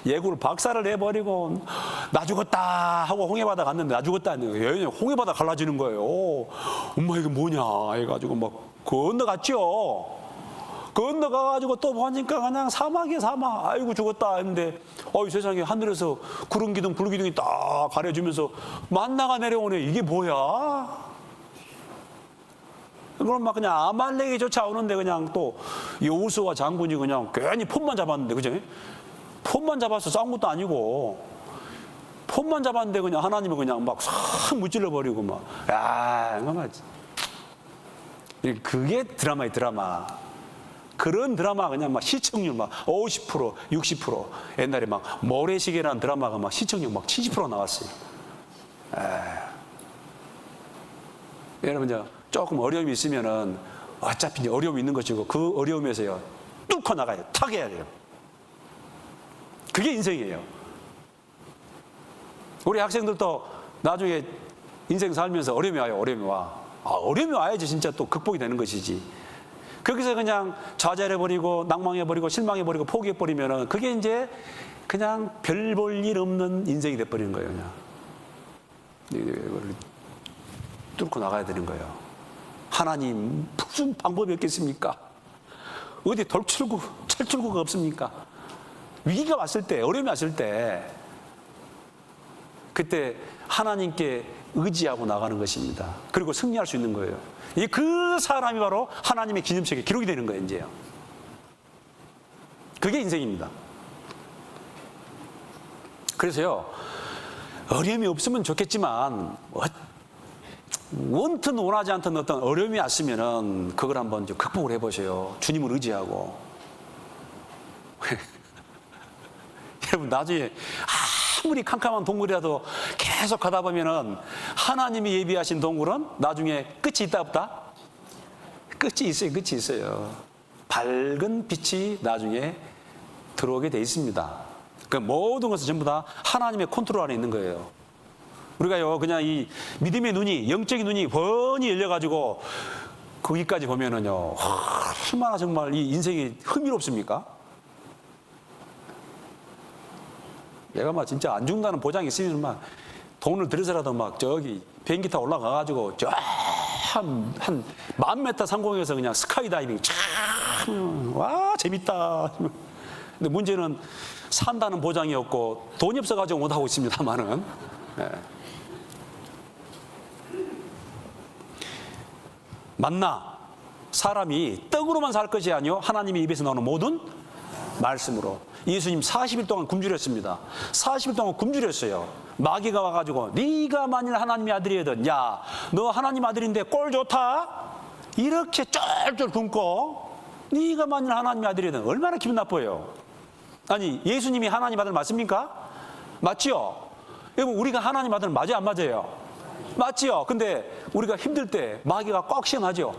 예구를 박살을 내버리고 나 죽었다 하고 홍해바다 갔는데 나 죽었다 했는데 홍해바다 갈라지는 거예요. 엄마 이게 뭐냐 해가지고 막 건너갔죠. 건너가가지고 또 보니까 그냥 사막이야, 사막. 아이고 죽었다 했는데 세상에 하늘에서 구름 기둥 불 기둥이 딱 가려주면서 만나가 내려오네. 이게 뭐야? 그럼 막 그냥 아말렉이 쫓아오는데 그냥 또 여호수아 장군이 그냥 괜히 폰만 잡았는데, 그죠? 폰만 잡아서 싸운 것도 아니고 폰만 잡았는데 그냥 하나님은 그냥 막 싹 무찔러 버리고 막, 그게 드라마의 드라마. 그런 드라마 그냥 막 시청률 막 50%, 60%. 옛날에 막 모래시계라는 드라마가 막 시청률 막 70% 나왔어요. 여러분, 조금 어려움이 있으면은 어차피 이제 어려움이 있는 것이고 그 어려움에서요 뚫고 나가요. 타개해야 돼요. 그게 인생이에요. 우리 학생들도 나중에 인생 살면서 어려움이 와요. 어려움이 와. 어려움이 와야지 진짜 또 극복이 되는 것이지. 거기서 그냥 좌절해버리고 낭망해버리고 실망해버리고 포기해버리면은 그게 이제 그냥 별 볼 일 없는 인생이 돼버리는 거예요. 그냥 이걸 뚫고 나가야 되는 거예요. 하나님 무슨 방법이 없겠습니까? 어디 철출구가 없습니까? 위기가 왔을 때, 어려움이 왔을 때 그때 하나님께 의지하고 나가는 것입니다. 그리고 승리할 수 있는 거예요. 그 사람이 바로 하나님의 기념책에 기록이 되는 거예요, 이제요. 그게 인생입니다. 그래서요, 어려움이 없으면 좋겠지만, 원튼 원하지 않던 어떤 어려움이 왔으면은 그걸 한번 극복을 해보세요. 주님을 의지하고. 여러분, 나중에 아무리 캄캄한 동굴이라도 계속 가다 보면은 하나님이 예비하신 동굴은 나중에 끝이 있다 없다? 끝이 있어요. 끝이 있어요. 밝은 빛이 나중에 들어오게 돼 있습니다. 그 모든 것은 전부 다 하나님의 컨트롤 안에 있는 거예요. 우리가요, 그냥 이 믿음의 눈이, 영적인 눈이 훤히 열려가지고 거기까지 보면은요, 얼마나 정말 이 인생이 흥미롭습니까? 내가 막 진짜 안 죽는다는 보장이 있으면 막 돈을 들여서라도 막 저기 비행기 타고 올라가가지고 한 10,000m 상공에서 그냥 스카이다이빙 와 재밌다. 근데 문제는 산다는 보장이 없고 돈이 없어가지고 못하고 있습니다만은. 만나 사람이 떡으로만 살 것이 아니요 하나님의 입에서 나오는 모든 말씀으로. 예수님 40일 동안 굶주렸습니다. 40일 동안 굶주렸어요. 마귀가 와가지고 네가 만일 하나님의 아들이거든, 야, 너 하나님 아들인데 꼴 좋다? 이렇게 쫄쫄 굶고 네가 만일 하나님의 아들이거든 얼마나 기분 나빠요. 아니, 예수님이 하나님 아들 맞습니까? 맞지요? 여러분, 우리가 하나님 아들 맞아요, 안 맞아요? 맞지요? 근데 우리가 힘들 때 마귀가 꼭 시험하죠.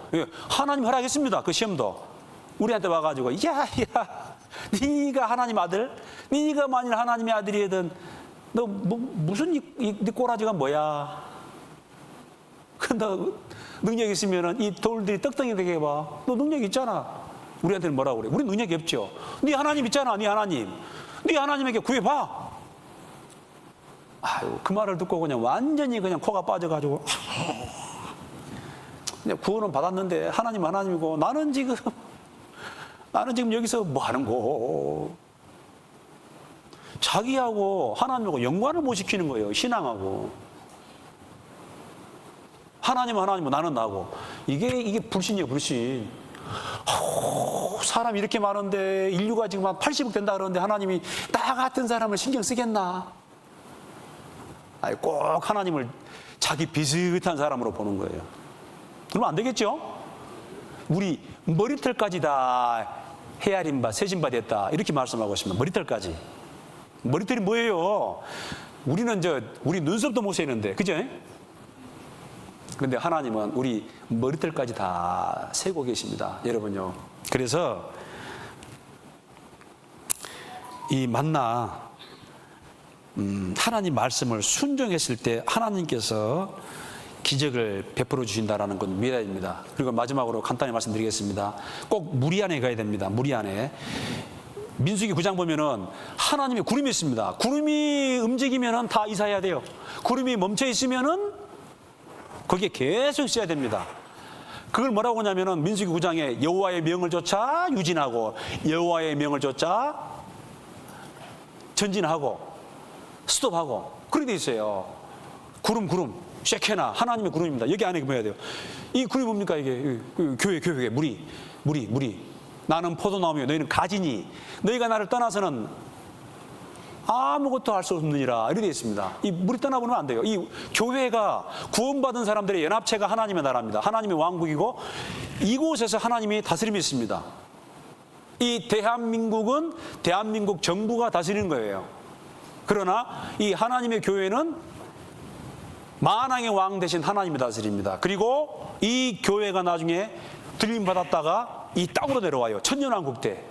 하나님 허락했습니다. 그 시험도 우리한테 와가지고 야 네가 하나님 아들? 네가 만일 하나님의 아들이든 너 무슨 네 꼬라지가 뭐야? 근데 능력 있으면은 이 돌들이 떡덩이 되게 해봐. 너 능력 있잖아. 우리한테는 뭐라고 그래? 우리 능력이 없죠. 네 하나님 있잖아. 네 하나님. 네 하나님에게 구해봐. 아유, 그 말을 듣고 그냥 완전히 그냥 코가 빠져가지고 그냥 구원은 받았는데 하나님이고 나는 지금 여기서 뭐 하는 거? 자기하고 하나님하고 연관을 못 시키는 거예요. 신앙하고. 하나님은 나는 나고. 이게 불신이에요, 불신. 사람이 이렇게 많은데 인류가 지금 한 80억 된다 그러는데 하나님이 나 같은 사람을 신경 쓰겠나? 아니, 꼭 하나님을 자기 비슷한 사람으로 보는 거예요. 그러면 안 되겠죠? 우리 머리털까지 다 헤아린 바, 세진 바 됐다. 이렇게 말씀하고 있습니다. 머리털까지. 머리털이 뭐예요? 우리 눈썹도 못 세는데, 그죠? 근데 하나님은 우리 머리털까지 다 세고 계십니다. 여러분요. 그래서 이 만나 하나님 말씀을 순종했을 때 하나님께서 기적을 베풀어 주신다라는 건 믿어야 됩니다. 그리고 마지막으로 간단히 말씀드리겠습니다. 꼭 무리 안에 가야 됩니다. 무리 안에. 민수기 9장 보면은 하나님의 구름이 있습니다. 구름이 움직이면은 다 이사해야 돼요. 구름이 멈춰 있으면은 거기에 계속 있어야 됩니다. 그걸 뭐라고 하냐면은 민수기 9장에 여호와의 명을 쫓아 유진하고 여호와의 명을 쫓아 전진하고 스톱하고 그렇게 돼 있어요. 구름 쉐케나 하나님의 구름입니다. 여기 안에 뭐야 돼요? 이 구름이 뭡니까? 이게 교회 무리. 나는 포도나무요 너희는 가지니 너희가 나를 떠나서는 아무것도 할 수 없느니라 이렇게 되어 있습니다. 이 물이 떠나보면 안 돼요. 이 교회가 구원받은 사람들의 연합체가 하나님의 나라입니다. 하나님의 왕국이고 이곳에서 하나님이 다스림이 있습니다. 이 대한민국은 대한민국 정부가 다스리는 거예요. 그러나 이 하나님의 교회는 만왕의 왕 대신 하나님이 다스립니다. 그리고 이 교회가 나중에 들림 받았다가 이 땅으로 내려와요. 천년왕국 때.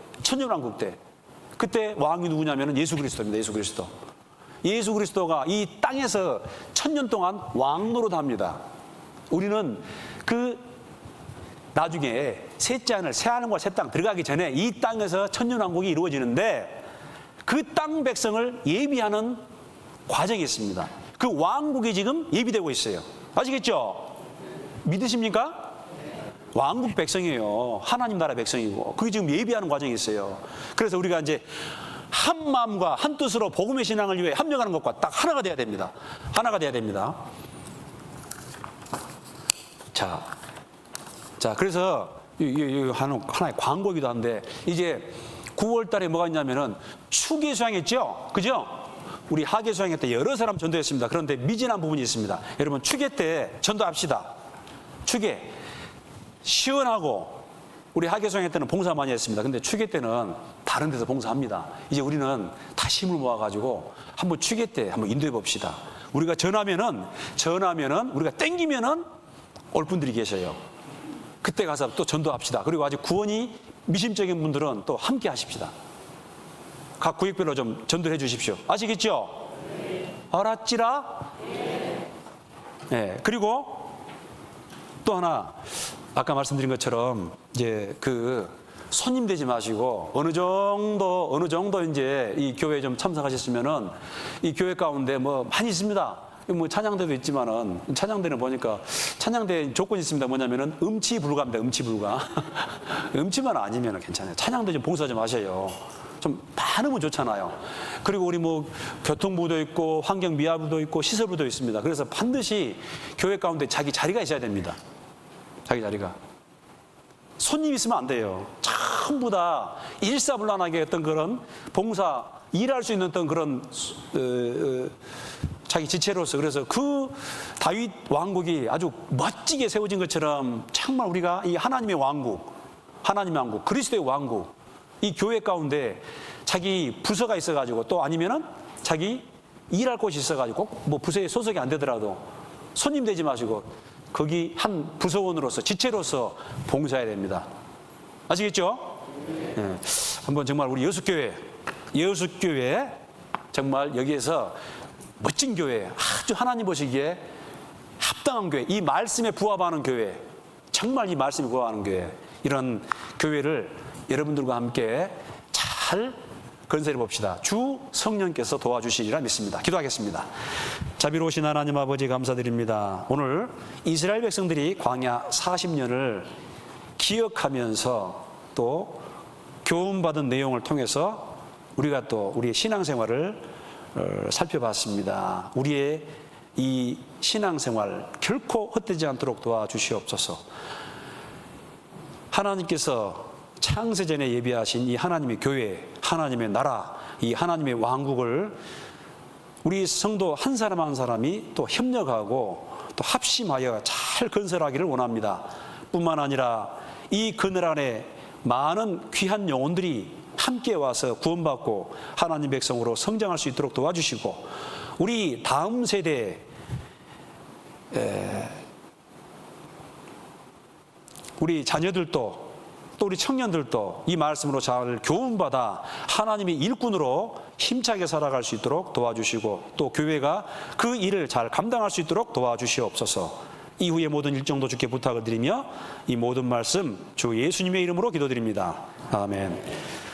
그때 왕이 누구냐면 예수 그리스도입니다. 예수 그리스도가 이 땅에서 1000년 동안 왕 노릇합니다. 우리는 그 나중에 셋째 하늘, 새 하늘과 새 땅 들어가기 전에 이 땅에서 천년왕국이 이루어지는데 그 땅 백성을 예비하는 과정이 있습니다. 그 왕국이 지금 예비되고 있어요. 아시겠죠? 믿으십니까? 왕국 백성이에요. 하나님 나라 백성이고 그게 지금 예비하는 과정이 있어요. 그래서 우리가 이제 한 마음과 한 뜻으로 복음의 신앙을 위해 합력하는 것과 딱 하나가 돼야 됩니다. 자, 그래서 하나의 광고이기도 한데 이제 9월 달에 뭐가 있냐면은 추계 수양했죠? 그죠? 우리 하계 수양회 때 여러 사람 전도했습니다. 그런데 미진한 부분이 있습니다. 여러분 추계 때 전도합시다. 추계 시원하고 우리 하계 수양회 때는 봉사 많이 했습니다. 근데 추계 때는 다른 데서 봉사합니다. 이제 우리는 다 힘을 모아가지고 한번 추계 때 한번 인도해 봅시다. 우리가 전하면은 우리가 땡기면은 올 분들이 계셔요. 그때 가서 또 전도합시다. 그리고 아직 구원이 미심적인 분들은 또 함께 하십시다. 각 구역별로 좀 전도해 주십시오. 아시겠죠? 알았지라? 네. 그리고 또 하나 아까 말씀드린 것처럼 이제 그 손님 되지 마시고 어느 정도 이제 이 교회에 좀 참석하셨으면은 이 교회 가운데 뭐 많이 있습니다. 뭐 찬양대도 있지만은 찬양대는 보니까 찬양대 조건이 있습니다. 뭐냐면은 음치 불가입니다. 음치만 아니면은 괜찮아요. 찬양대 좀 봉사 좀 하셔요. 좀 많으면 좋잖아요. 그리고 우리 뭐 교통부도 있고 환경미화부도 있고 시설부도 있습니다. 그래서 반드시 교회 가운데 자기 자리가 있어야 됩니다. 자기 자리가. 손님 있으면 안 돼요. 전부 다 일사불란하게 어떤 그런 봉사 일할 수 있는 어떤 그런 자기 지체로서. 그래서 그 다윗 왕국이 아주 멋지게 세워진 것처럼 정말 우리가 이 하나님의 왕국 그리스도의 왕국 이 교회 가운데 자기 부서가 있어가지고 또 아니면은 자기 일할 곳이 있어가지고 꼭 뭐 부서에 소속이 안 되더라도 손님 되지 마시고 거기 한 부서원으로서 지체로서 봉사해야 됩니다. 아시겠죠? 네. 한번 정말 우리 여수교회 정말 여기에서 멋진 교회, 아주 하나님 보시기에 합당한 교회, 이 말씀에 부합하는 교회, 정말 이 말씀에 부합하는 교회, 이런 교회를 여러분들과 함께 잘 건설해 봅시다. 주 성령께서 도와주시리라 믿습니다. 기도하겠습니다. 자비로우신 하나님 아버지 감사드립니다. 오늘 이스라엘 백성들이 광야 40년을 기억하면서 또 교훈받은 내용을 통해서 우리가 또 우리의 신앙생활을 살펴봤습니다. 우리의 이 신앙생활 결코 헛되지 않도록 도와주시옵소서. 하나님께서 창세전에 예비하신 이 하나님의 교회, 하나님의 나라, 이 하나님의 왕국을 우리 성도 한 사람 한 사람이 또 협력하고 또 합심하여 잘 건설하기를 원합니다. 뿐만 아니라 이 그늘 안에 많은 귀한 영혼들이 함께 와서 구원받고 하나님 백성으로 성장할 수 있도록 도와주시고, 우리 다음 세대, 우리 자녀들도 또 우리 청년들도 이 말씀으로 잘 교훈받아 하나님의 일꾼으로 힘차게 살아갈 수 있도록 도와주시고, 또 교회가 그 일을 잘 감당할 수 있도록 도와주시옵소서. 이후의 모든 일정도 주께 부탁을 드리며 이 모든 말씀 주 예수님의 이름으로 기도드립니다. 아멘.